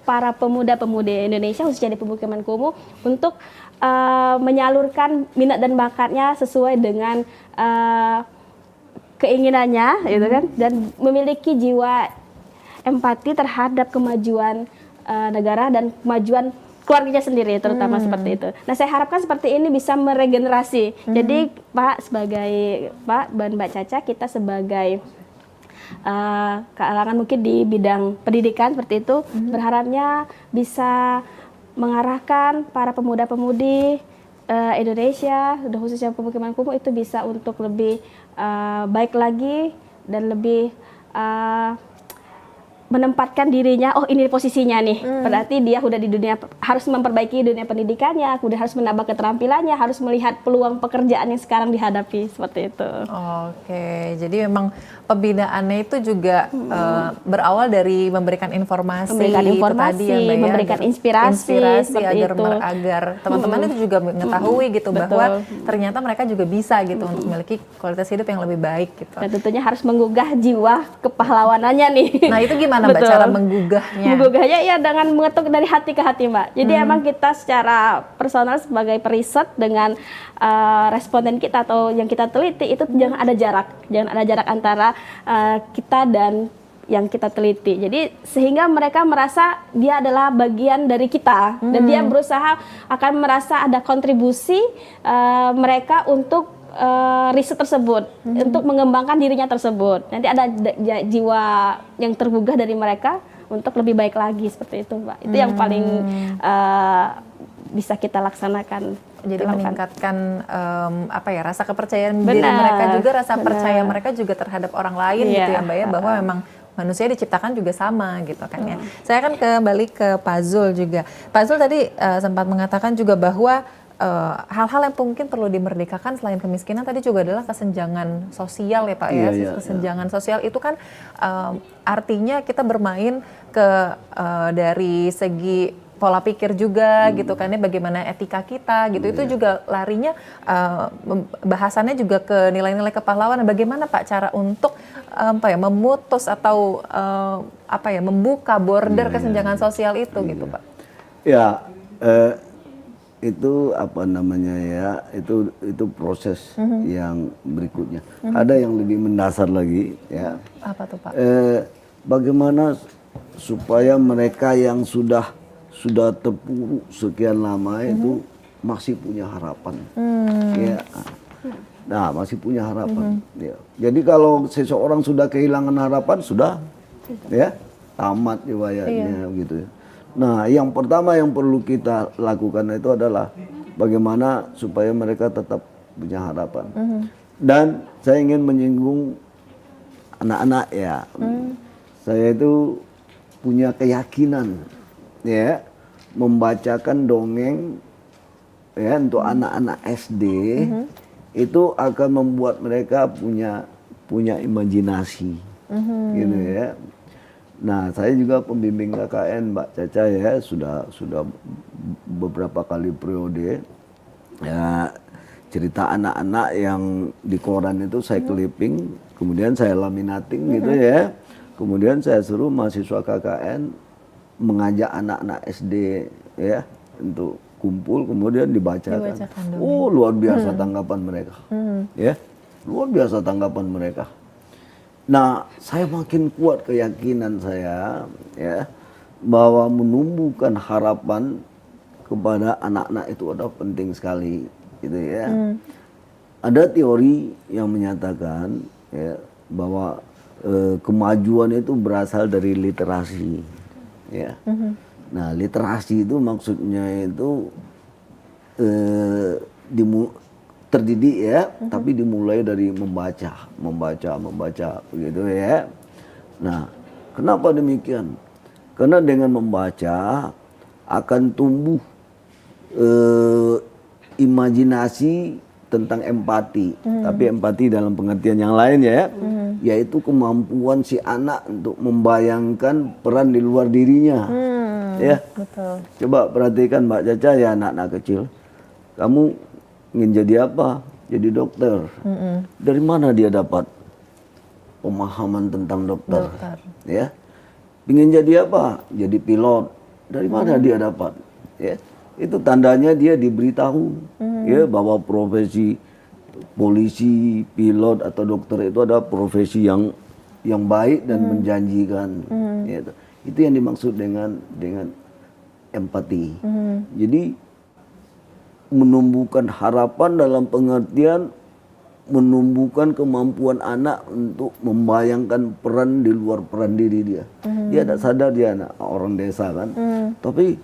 para pemuda-pemudi Indonesia khususnya di pemukiman kumuh untuk menyalurkan minat dan bakatnya sesuai dengan keinginannya, gitu kan, dan memiliki jiwa empati terhadap kemajuan negara dan kemajuan keluarganya sendiri, terutama seperti itu. Nah, saya harapkan seperti ini bisa meregenerasi. Jadi Pak dan Mbak Caca, kita sebagai kalangan mungkin di bidang pendidikan seperti itu, berharapnya bisa mengarahkan para pemuda-pemudi Indonesia, khususnya pemukiman kumuh itu bisa untuk lebih baik lagi dan lebih menempatkan dirinya, oh ini posisinya nih, berarti dia udah di dunia, harus memperbaiki dunia pendidikannya, kemudian harus menambah keterampilannya, harus melihat peluang pekerjaan yang sekarang dihadapi, seperti itu. Oke, jadi memang pembinaannya itu juga berawal dari memberikan informasi, itu tadi ya, Mbak, memberikan ya, inspirasi agar teman-teman itu juga mengetahui gitu bahwa ternyata mereka juga bisa gitu untuk memiliki kualitas hidup yang lebih baik gitu. Dan tentunya harus menggugah jiwa kepahlawanannya nih. Nah, itu gimana Mbak cara menggugahnya? Menggugahnya ya dengan mengetuk dari hati ke hati, Mbak. Jadi emang kita secara personal sebagai periset dengan responden kita atau yang kita teliti itu jangan ada jarak antara kita dan yang kita teliti. Jadi sehingga mereka merasa dia adalah bagian dari kita dan dia berusaha akan merasa ada kontribusi mereka untuk riset tersebut, untuk mengembangkan dirinya tersebut. Nanti ada jiwa yang tergugah dari mereka untuk lebih baik lagi, seperti itu, Mbak. Itu yang paling bisa kita laksanakan. Jadi meningkatkan rasa kepercayaan diri mereka juga, rasa percaya mereka juga terhadap orang lain gitu ya, Mbak, ya, bahwa memang manusia diciptakan juga sama gitu kan ya. Saya akan kembali ke Pak Zul juga. Pak Zul tadi sempat mengatakan juga bahwa hal-hal yang mungkin perlu dimerdekakan selain kemiskinan tadi juga adalah kesenjangan sosial ya Pak ya. Kesenjangan sosial itu kan artinya kita bermain ke dari segi pola pikir juga gitu kan ya, bagaimana etika kita gitu. Itu juga larinya bahasannya juga ke nilai-nilai kepahlawanan. Bagaimana Pak cara untuk memutus atau membuka border kesenjangan sosial itu gitu Pak? Ya, itu itu proses yang berikutnya. Ada yang lebih mendasar lagi ya. Apa tuh Pak? Bagaimana supaya mereka yang sudah terpuruk sekian lama itu masih punya harapan. Ya. Nah, masih punya harapan. Ya. Jadi kalau seseorang sudah kehilangan harapan, sudah ya tamat riwayatnya gitu ya. Nah, yang pertama yang perlu kita lakukan itu adalah bagaimana supaya mereka tetap punya harapan. Dan saya ingin menyinggung anak-anak ya. Saya itu punya keyakinan ya membacakan dongeng ya untuk anak-anak SD itu akan membuat mereka punya imajinasi, gitu ya. Nah, saya juga pembimbing KKN Mbak Caca ya, sudah beberapa kali periode. Ya, cerita anak-anak yang di koran itu saya clipping, kemudian saya laminating gitu ya. Kemudian saya suruh mahasiswa KKN mengajak anak-anak SD ya untuk kumpul, kemudian dibacakan. Oh, luar biasa tanggapan mereka. Ya, luar biasa tanggapan mereka. Nah, saya makin kuat keyakinan saya ya bahwa menumbuhkan harapan kepada anak-anak itu adalah penting sekali, gitu ya. Ada teori yang menyatakan ya bahwa kemajuan itu berasal dari literasi, ya. Nah, literasi itu maksudnya itu terdidik ya, tapi dimulai dari membaca begitu ya. Nah, kenapa demikian? Karena dengan membaca akan tumbuh imajinasi tentang empati, tapi empati dalam pengertian yang lain ya, yaitu kemampuan si anak untuk membayangkan peran di luar dirinya, ya. Betul. Coba perhatikan Mbak Caca ya, anak-anak kecil, kamu ingin jadi apa? Jadi dokter. Dari mana dia dapat pemahaman tentang dokter? Ya. Ingin jadi apa? Jadi pilot. Dari mana dia dapat? Ya. Itu tandanya dia diberitahu ya bahwa profesi polisi, pilot atau dokter itu adalah profesi yang baik dan menjanjikan. Ya, itu yang dimaksud dengan empati. Jadi menumbuhkan harapan dalam pengertian menumbuhkan kemampuan anak untuk membayangkan peran di luar peran diri dia. Dia tidak sadar dia anak orang desa kan. Tapi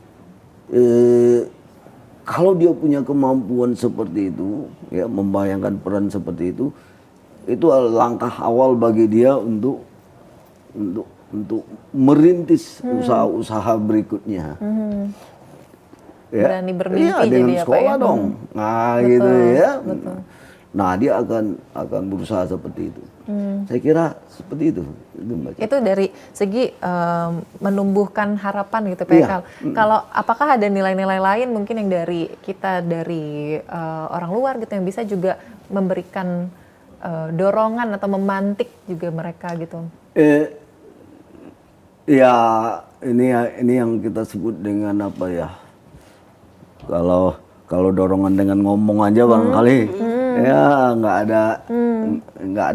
kalau dia punya kemampuan seperti itu, ya membayangkan peran seperti itu langkah awal bagi dia untuk merintis usaha-usaha berikutnya. Ya. Berani bermimpi dengan jadi apa sekolah ya? dong. Nah, Betul, gitu ya. betul. Nah, dia akan berusaha seperti itu. Saya kira seperti itu Mbak. Itu dari segi menumbuhkan harapan gitu Pak. Iya. Kalau apakah ada nilai-nilai lain mungkin yang dari kita dari orang luar gitu yang bisa juga memberikan dorongan atau memantik juga mereka gitu? Ya ini yang kita sebut dengan apa ya? Kalau dorongan dengan ngomong aja barangkali ya nggak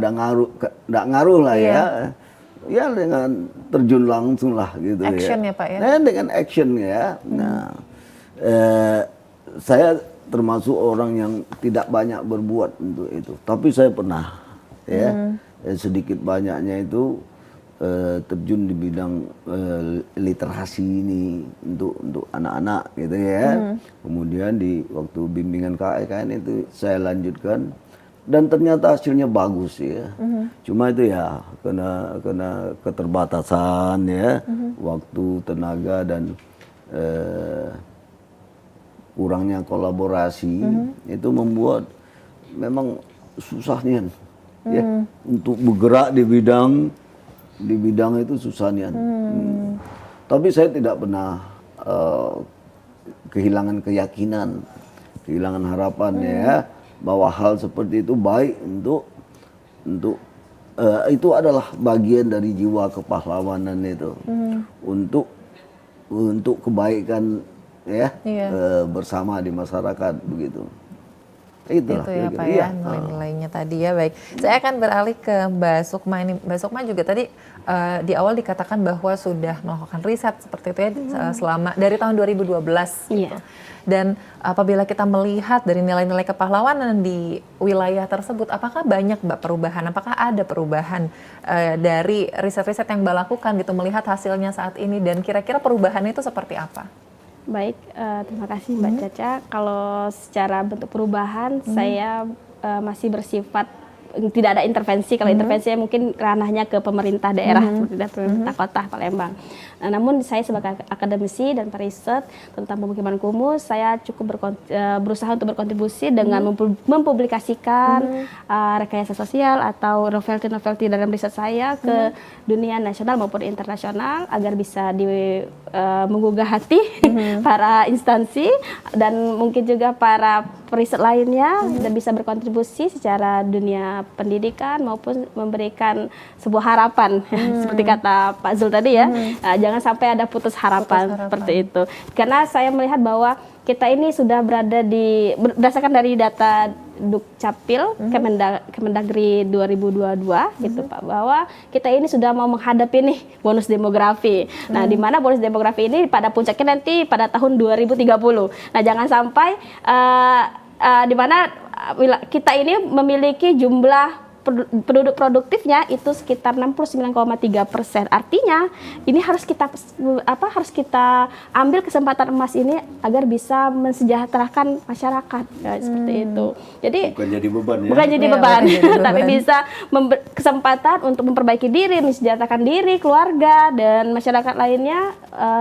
ada ngaruh lah ya. Ya dengan terjun langsung lah gitu action ya Pak ya. Nah, dengan action ya. Nah, saya termasuk orang yang tidak banyak berbuat untuk itu. Tapi saya pernah ya sedikit banyaknya itu terjun di bidang literasi ini untuk anak-anak gitu ya. Kemudian di waktu bimbingan KKN itu saya lanjutkan dan ternyata hasilnya bagus ya. Cuma itu ya kena keterbatasan ya, waktu, tenaga dan kurangnya kolaborasi itu membuat memang susahnya ya untuk bergerak di bidang itu susah nian. Tapi saya tidak pernah kehilangan keyakinan, kehilangan harapan ya bahwa hal seperti itu baik untuk itu adalah bagian dari jiwa kepahlawanan itu untuk kebaikan ya bersama di masyarakat begitu. Itulah, itu ya Pak ya, nilai-nilainya tadi ya. Baik, saya akan beralih ke Mbak Sukma ini. Mbak Sukma juga tadi di awal dikatakan bahwa sudah melakukan riset seperti itu ya selama dari tahun 2012 gitu. Dan apabila kita melihat dari nilai-nilai kepahlawanan di wilayah tersebut, apakah banyak Mbak perubahan? Apakah ada perubahan dari riset-riset yang Mbak lakukan gitu melihat hasilnya saat ini dan kira-kira perubahan itu seperti apa? Baik, terima kasih Mbak Caca. Kalau secara bentuk perubahan, saya masih bersifat tidak ada intervensi. Kalau intervensi mungkin ranahnya ke pemerintah daerah seperti pemerintah kota Palembang. Nah, namun saya sebagai akademisi dan periset tentang pemukiman kumuh, saya cukup berusaha untuk berkontribusi dengan mempublikasikan rekayasa sosial atau novelty dalam riset saya ke dunia nasional maupun internasional agar bisa menggugah hati para instansi dan mungkin juga para periset lainnya dan bisa berkontribusi secara dunia pendidikan maupun memberikan sebuah harapan seperti kata Pak Zul tadi ya. Jangan sampai ada putus harapan seperti itu. Karena saya melihat bahwa kita ini sudah berada berdasarkan dari data Dukcapil Kemendagri 2022 gitu Pak, bahwa kita ini sudah mau menghadapi nih bonus demografi. Nah, di mana bonus demografi ini pada puncaknya nanti pada tahun 2030. Nah, jangan sampai di mana kita ini memiliki jumlah penduduk produktifnya itu sekitar 69,3%. Artinya ini harus kita ambil kesempatan emas ini agar bisa mensejahterakan masyarakat seperti itu. Jadi bukan jadi beban ya. Bukan jadi beban, tapi bisa kesempatan untuk memperbaiki diri, mensejahterakan diri, keluarga dan masyarakat lainnya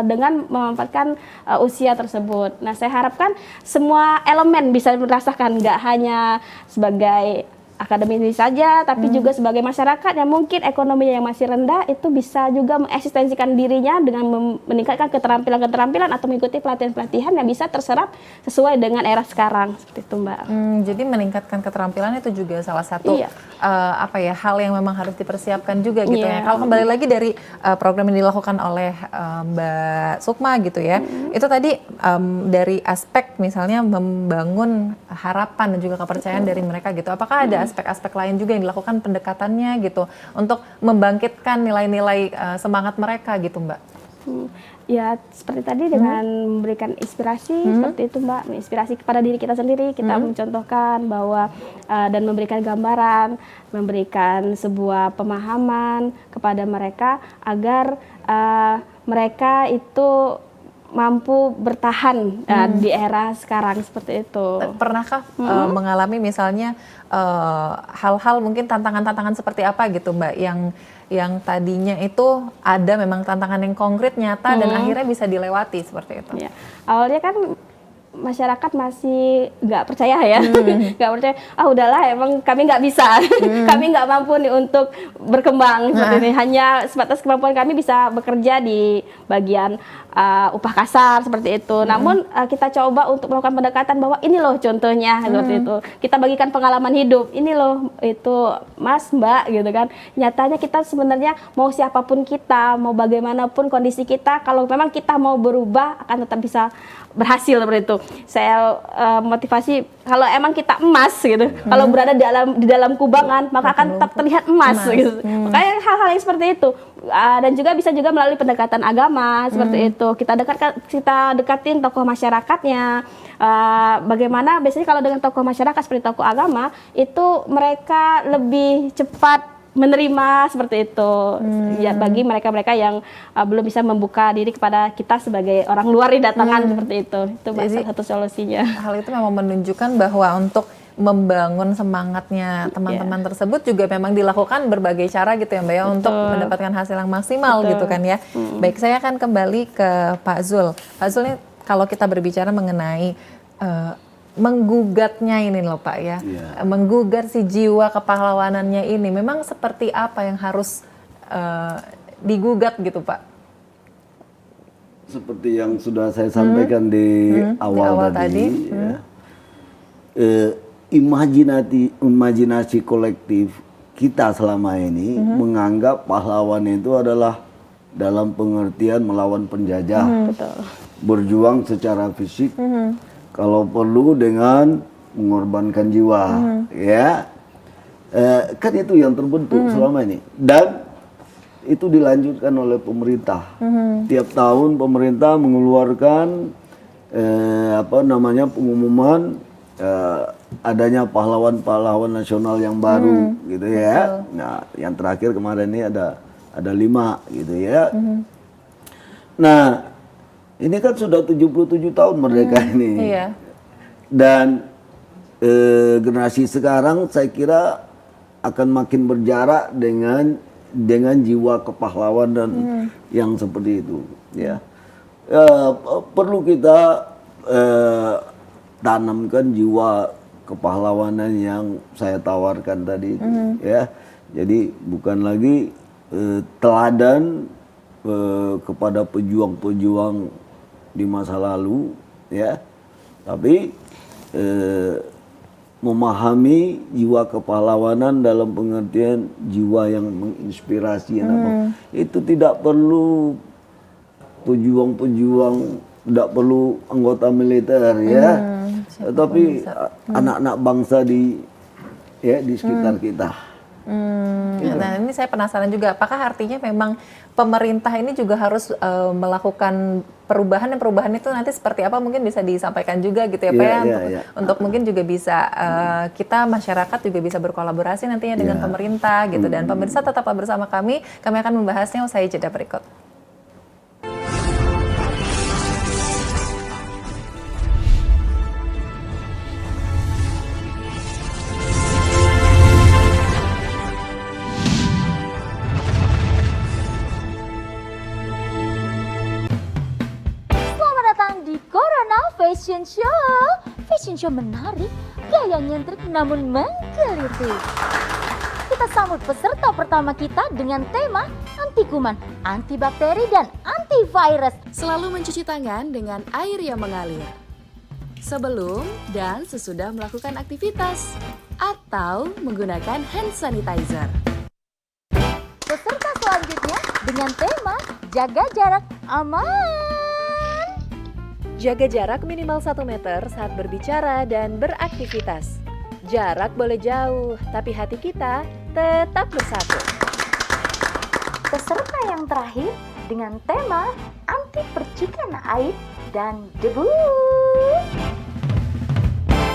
dengan memanfaatkan usia tersebut. Nah, saya harapkan semua elemen bisa merasakan, nggak hanya sebagai akademisi saja, tapi juga sebagai masyarakat yang mungkin ekonominya yang masih rendah itu bisa juga mengeksistensikan dirinya dengan meningkatkan keterampilan-keterampilan atau mengikuti pelatihan-pelatihan yang bisa terserap sesuai dengan era sekarang seperti itu Mbak. Jadi meningkatkan keterampilan itu juga salah satu hal yang memang harus dipersiapkan juga gitu ya. Kalau kembali lagi dari program yang dilakukan oleh Mbak Sukma gitu ya, itu tadi dari aspek misalnya membangun harapan dan juga kepercayaan dari mereka gitu. Apakah ada aspek-aspek lain juga yang dilakukan pendekatannya gitu untuk membangkitkan nilai-nilai semangat mereka gitu Mbak? Ya seperti tadi dengan memberikan inspirasi seperti itu Mbak, inspirasi kepada diri kita sendiri, kita mencontohkan bahwa dan memberikan gambaran, memberikan sebuah pemahaman kepada mereka agar mereka itu mampu bertahan di era sekarang seperti itu. Pernahkah mengalami misalnya hal-hal mungkin tantangan-tantangan seperti apa gitu Mbak yang tadinya itu ada memang tantangan yang konkret nyata dan akhirnya bisa dilewati seperti itu? Ya. Awalnya kan masyarakat masih nggak percaya ya, nggak percaya. Udahlah, emang kami nggak bisa, kami nggak mampu nih untuk berkembang seperti ini. Hanya sebatas kemampuan kami bisa bekerja di bagian upah kasar seperti itu. Namun kita coba untuk melakukan pendekatan bahwa ini loh contohnya seperti itu. Kita bagikan pengalaman hidup. Ini loh itu Mas Mbak gitu kan. Nyatanya kita sebenarnya mau siapapun kita, mau bagaimanapun kondisi kita, kalau memang kita mau berubah akan tetap bisa berhasil seperti itu. Saya motivasi kalau emang kita emas gitu, kalau berada di dalam kubangan maka akan tetap terlihat emas. Gitu. Makanya hal-hal yang seperti itu dan juga bisa juga melalui pendekatan agama seperti itu. Kita dekatin tokoh masyarakatnya. Bagaimana biasanya kalau dengan tokoh masyarakat seperti tokoh agama itu mereka lebih cepat menerima seperti itu ya bagi mereka-mereka yang belum bisa membuka diri kepada kita sebagai orang luar di datangan seperti itu salah satu solusinya. Hal itu memang menunjukkan bahwa untuk membangun semangatnya teman-teman tersebut juga memang dilakukan berbagai cara gitu ya Mbak ya untuk mendapatkan hasil yang maksimal gitu kan ya. Baik, saya akan kembali ke Pak Zul. Pak Zul ini kalau kita berbicara mengenai menggugatnya ini loh Pak ya, menggugat si jiwa kepahlawanannya ini memang seperti apa yang harus digugat gitu Pak? Seperti yang sudah saya sampaikan di awal tadi. Imajinasi kolektif kita selama ini menganggap pahlawan itu adalah dalam pengertian melawan penjajah, berjuang secara fisik. Kalau perlu dengan mengorbankan jiwa, ya, kan itu yang terbentuk selama ini, dan itu dilanjutkan oleh pemerintah. Tiap tahun pemerintah mengeluarkan pengumuman adanya pahlawan-pahlawan nasional yang baru, gitu ya. Nah, yang terakhir kemarin ini ada 5, gitu ya. Nah. Ini kan sudah 77 tahun merdeka ini. Iya. Dan generasi sekarang saya kira akan makin berjarak dengan jiwa kepahlawan dan yang seperti itu, ya. Perlu kita tanamkan jiwa kepahlawanan yang saya tawarkan tadi itu, ya. Jadi bukan lagi teladan kepada pejuang-pejuang di masa lalu, ya, tapi memahami jiwa kepahlawanan dalam pengertian jiwa yang menginspirasi. Itu tidak perlu pejuang-pejuang, tidak perlu anggota militer, ya, tetapi anak-anak bangsa di sekitar kita. Nah, ini saya penasaran juga, apakah artinya memang pemerintah ini juga harus melakukan perubahan, dan perubahan itu nanti seperti apa mungkin bisa disampaikan juga gitu ya Pak ya, untuk mungkin juga bisa kita masyarakat juga bisa berkolaborasi nantinya dengan pemerintah gitu. Dan pemirsa tetaplah bersama kami akan membahasnya usai jeda berikut. Fashion Show menarik, gaya nyentrik namun menggelitik. Kita sambut peserta pertama kita dengan tema anti kuman, antibakteri dan antivirus. Selalu mencuci tangan dengan air yang mengalir sebelum dan sesudah melakukan aktivitas atau menggunakan hand sanitizer. Peserta selanjutnya dengan tema jaga jarak aman. Jaga jarak minimal 1 meter saat berbicara dan beraktivitas. Jarak boleh jauh, tapi hati kita tetap bersatu. Peserta yang terakhir dengan tema anti percikan air dan debu.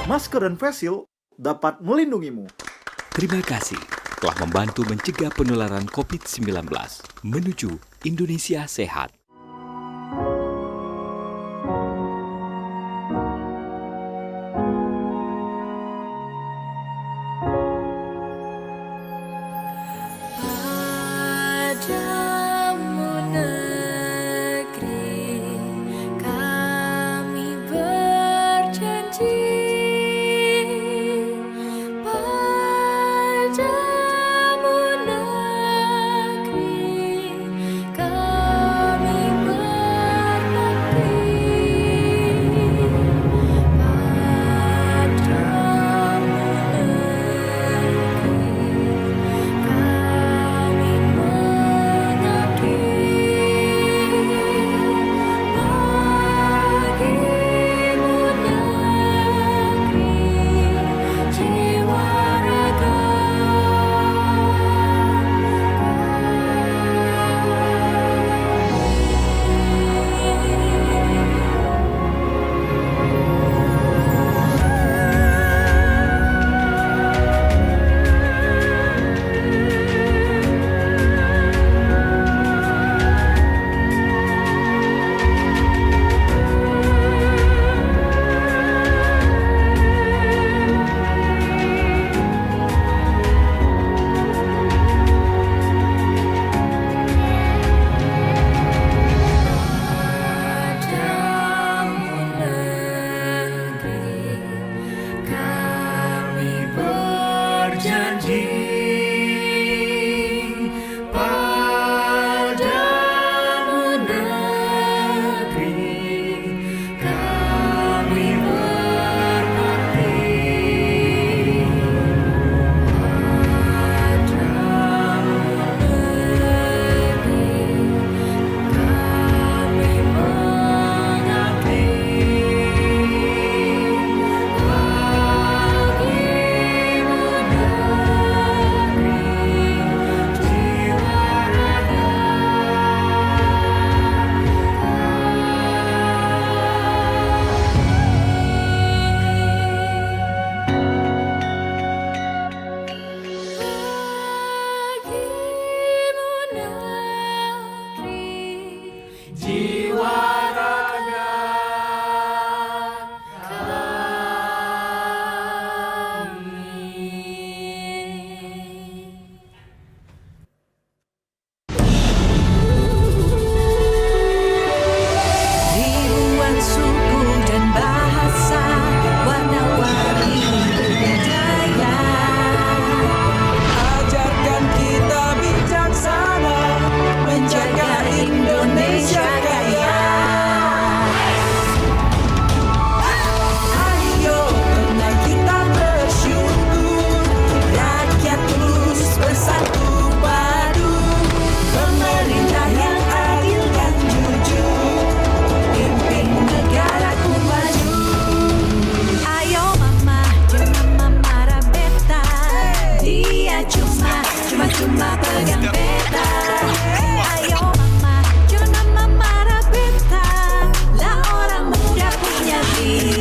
Masker dan face shield dapat melindungimu. Terima kasih telah membantu mencegah penularan COVID-19 menuju Indonesia sehat. Kami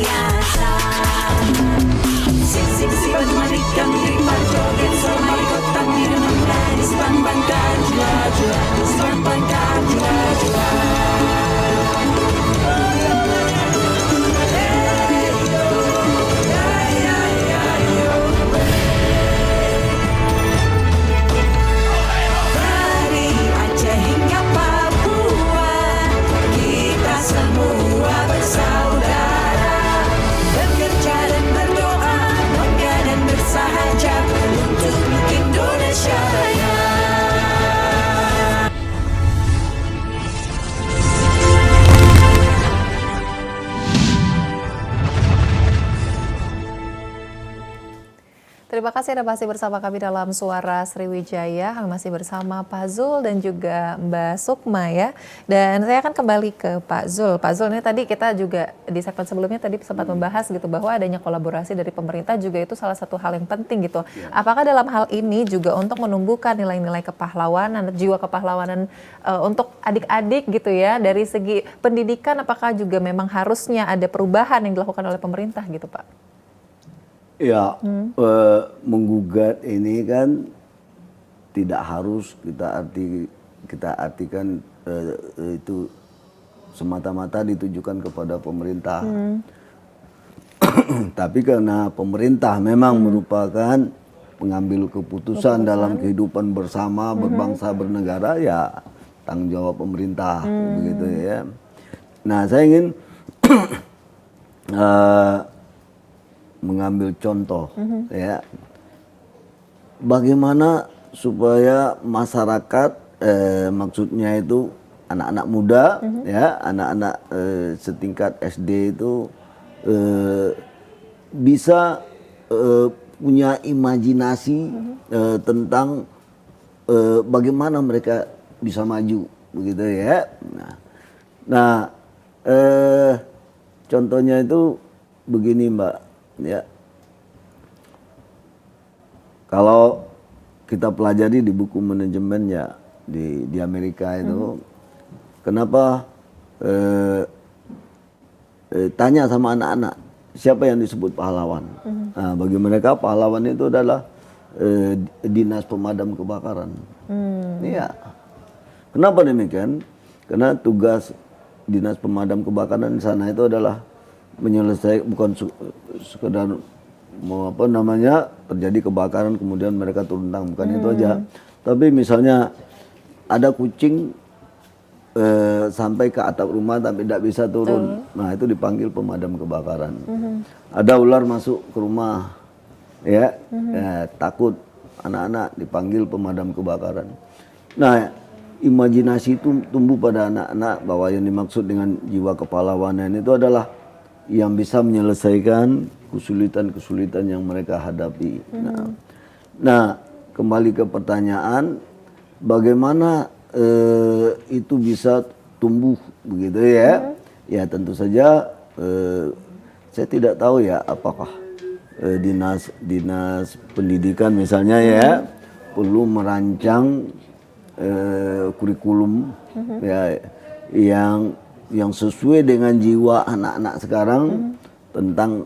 biasa. Sing marikan diri joget sama ikutan diri menari bangkan jua bangkan jua. Dari Aceh hingga Papua, kita semua bersaudara, bekerja dan berdoa, bangga dan bersahaja untuk Indonesia Raya. Terima kasih Anda masih bersama kami dalam Suara Sriwijaya. Kami masih bersama Pak Zul dan juga Mbak Sukma ya. Dan saya akan kembali ke Pak Zul. Pak Zul, ini tadi kita juga di segmen sebelumnya tadi sempat membahas gitu bahwa adanya kolaborasi dari pemerintah juga itu salah satu hal yang penting gitu. Apakah dalam hal ini juga untuk menumbuhkan nilai-nilai kepahlawanan, jiwa kepahlawanan untuk adik-adik gitu ya, dari segi pendidikan apakah juga memang harusnya ada perubahan yang dilakukan oleh pemerintah gitu Pak? Ya, menggugat ini kan tidak harus kita artikan itu semata-mata ditujukan kepada pemerintah. Tapi karena pemerintah memang merupakan pengambil keputusan dalam kehidupan bersama, berbangsa, bernegara, ya tanggung jawab pemerintah, begitu ya. Nah, saya ingin mengambil contoh ya, bagaimana supaya masyarakat maksudnya itu anak-anak muda ya, anak-anak setingkat SD itu bisa punya imajinasi tentang bagaimana mereka bisa maju begitu ya. Nah, contohnya itu begini Mbak. Ya, kalau kita pelajari di buku manajemen ya di Amerika itu, kenapa tanya sama anak-anak siapa yang disebut pahlawan? Nah, bagi mereka pahlawan itu adalah dinas pemadam kebakaran. Iya. Kenapa demikian? Karena tugas dinas pemadam kebakaran di sana itu adalah menyelesaikan, bukan sekedar terjadi kebakaran kemudian mereka turun tangan, bukan itu aja. Tapi misalnya ada kucing sampai ke atap rumah tapi tidak bisa turun, nah itu dipanggil pemadam kebakaran. Ada ular masuk ke rumah, ya, takut anak-anak, dipanggil pemadam kebakaran. Nah, imajinasi itu tumbuh pada anak-anak bahwa yang dimaksud dengan jiwa kepahlawanan itu adalah yang bisa menyelesaikan kesulitan-kesulitan yang mereka hadapi. Nah, kembali ke pertanyaan, bagaimana itu bisa tumbuh begitu ya? Ya tentu saja saya tidak tahu ya apakah dinas pendidikan misalnya ya perlu merancang kurikulum ya yang sesuai dengan jiwa anak-anak sekarang tentang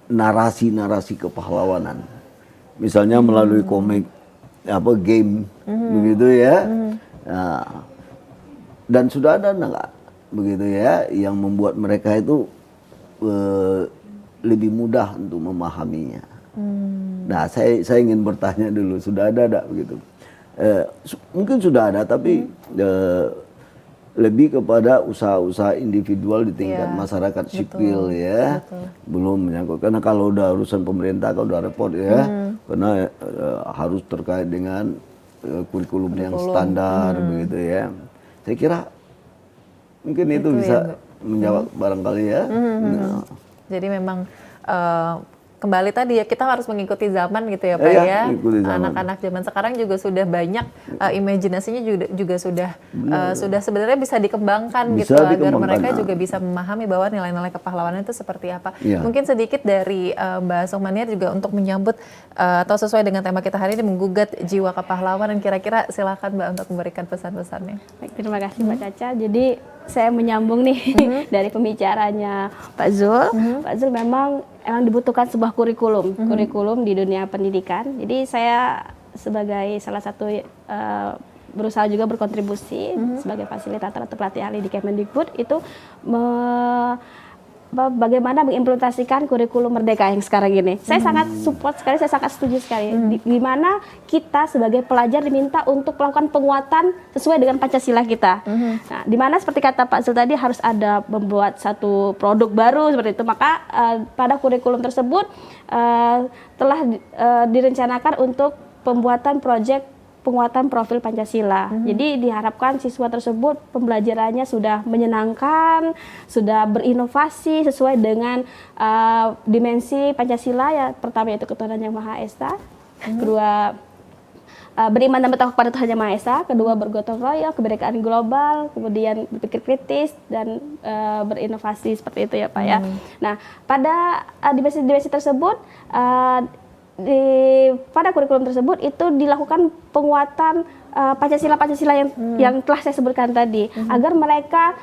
narasi-narasi kepahlawanan. Misalnya melalui komik, game, begitu ya. Nah, dan sudah ada enggak begitu ya yang membuat mereka itu lebih mudah untuk memahaminya. Nah, saya ingin bertanya dulu, sudah ada enggak begitu? Mungkin sudah ada, tapi lebih kepada usaha-usaha individual di tingkat masyarakat sipil ya, belum menyangkut. Karena kalau udah urusan pemerintah, kalau udah repot ya, karena harus terkait dengan kurikulum yang standar begitu ya. Saya kira mungkin itu bisa menjawab barangkali ya. Jadi memang kembali tadi ya, kita harus mengikuti zaman gitu ya Pak ya. Anak-anak zaman sekarang juga sudah banyak imajinasinya juga sudah sebenarnya bisa dikembangkan gitu agar mereka juga bisa memahami bahwa nilai-nilai kepahlawanan itu seperti apa. Mungkin sedikit dari Mbak Sukmaniar juga untuk menyambut atau sesuai dengan tema kita hari ini, menggugat jiwa kepahlawanan, kira-kira silakan Mbak untuk memberikan pesan-pesannya. Baik, terima kasih Mbak Caca. Jadi saya menyambung nih dari pembicaranya Pak Zul. Pak Zul memang dibutuhkan sebuah kurikulum di dunia pendidikan. Jadi saya sebagai salah satu berusaha juga berkontribusi sebagai fasilitator atau pelatih ahli di Kemendikbud itu bagaimana mengimplementasikan kurikulum Merdeka yang sekarang ini. Saya sangat support sekali, saya sangat setuju sekali. Di mana kita sebagai pelajar diminta untuk melakukan penguatan sesuai dengan Pancasila kita. Nah, di mana seperti kata Pak Zul tadi harus ada membuat satu produk baru seperti itu. Maka pada kurikulum tersebut telah direncanakan untuk pembuatan proyek penguatan profil Pancasila. Jadi diharapkan siswa tersebut pembelajarannya sudah menyenangkan, sudah berinovasi sesuai dengan dimensi Pancasila ya. Pertama yaitu ketuhanan yang Maha Esa, kedua beriman dan bertakwa kepada Tuhan Yang Maha Esa, kedua bergotong royong, kebinekaan global, kemudian berpikir kritis dan berinovasi seperti itu ya Pak ya. Nah, pada dimensi-dimensi tersebut pada kurikulum tersebut itu dilakukan penguatan Pancasila yang telah saya sebutkan tadi agar mereka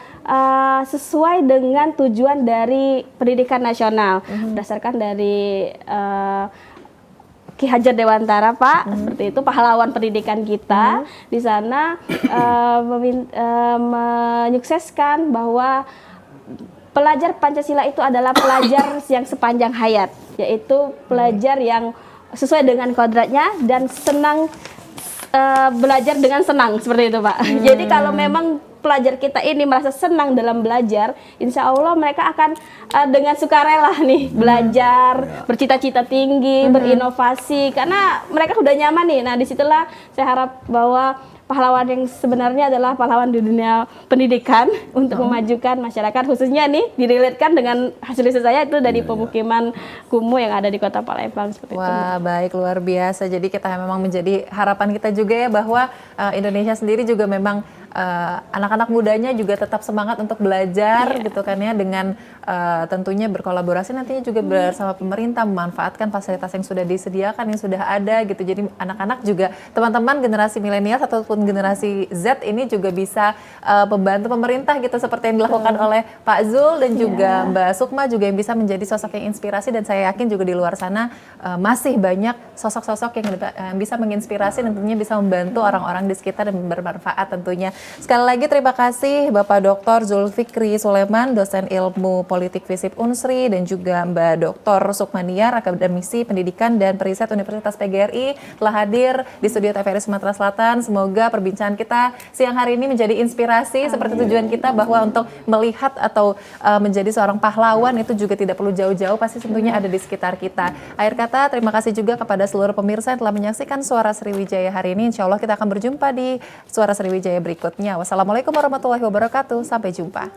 sesuai dengan tujuan dari pendidikan nasional berdasarkan dari Ki Hajar Dewantara Pak, seperti itu pahlawan pendidikan kita di sana menyukseskan bahwa pelajar Pancasila itu adalah pelajar yang sepanjang hayat, yaitu pelajar yang sesuai dengan kodratnya dan senang belajar dengan senang, seperti itu Pak. Jadi kalau memang pelajar kita ini merasa senang dalam belajar, insya Allah mereka akan dengan sukarela nih belajar, bercita-cita tinggi, berinovasi, karena mereka sudah nyaman nih. Nah disitulah saya harap bahwa pahlawan yang sebenarnya adalah pahlawan di dunia pendidikan untuk memajukan masyarakat, khususnya nih direlitkan dengan hasil riset saya itu dari pemukiman kumuh yang ada di Kota Palembang seperti itu. Wah, baik, luar biasa. Jadi kita memang menjadi harapan kita juga ya bahwa Indonesia sendiri juga memang anak-anak mudanya juga tetap semangat untuk belajar gitu kan ya, dengan tentunya berkolaborasi nantinya juga bersama pemerintah memanfaatkan fasilitas yang sudah disediakan, yang sudah ada gitu. Jadi anak-anak juga, teman-teman generasi milenial ataupun generasi Z ini juga bisa membantu pemerintah gitu seperti yang dilakukan oleh Pak Zul dan juga Mbak Sukma juga yang bisa menjadi sosok yang inspirasi, dan saya yakin juga di luar sana masih banyak sosok-sosok yang bisa menginspirasi dan tentunya bisa membantu orang-orang di sekitar dan bermanfaat tentunya. Sekali lagi terima kasih Bapak Dr. Zulfikri Sulaiman, dosen ilmu politik FISIP Unsri, dan juga Mbak Dr. Sukmaniar, akademisi pendidikan dan periset Universitas PGRI telah hadir di studio TVRI Sumatera Selatan. Semoga perbincangan kita siang hari ini menjadi inspirasi seperti tujuan kita bahwa untuk melihat atau menjadi seorang pahlawan itu juga tidak perlu jauh-jauh, pasti tentunya ada di sekitar kita. Akhir kata terima kasih juga kepada seluruh pemirsa yang telah menyaksikan Suara Sriwijaya hari ini. Insya Allah kita akan berjumpa di Suara Sriwijaya berikutnya. Wassalamualaikum warahmatullahi wabarakatuh. Sampai jumpa.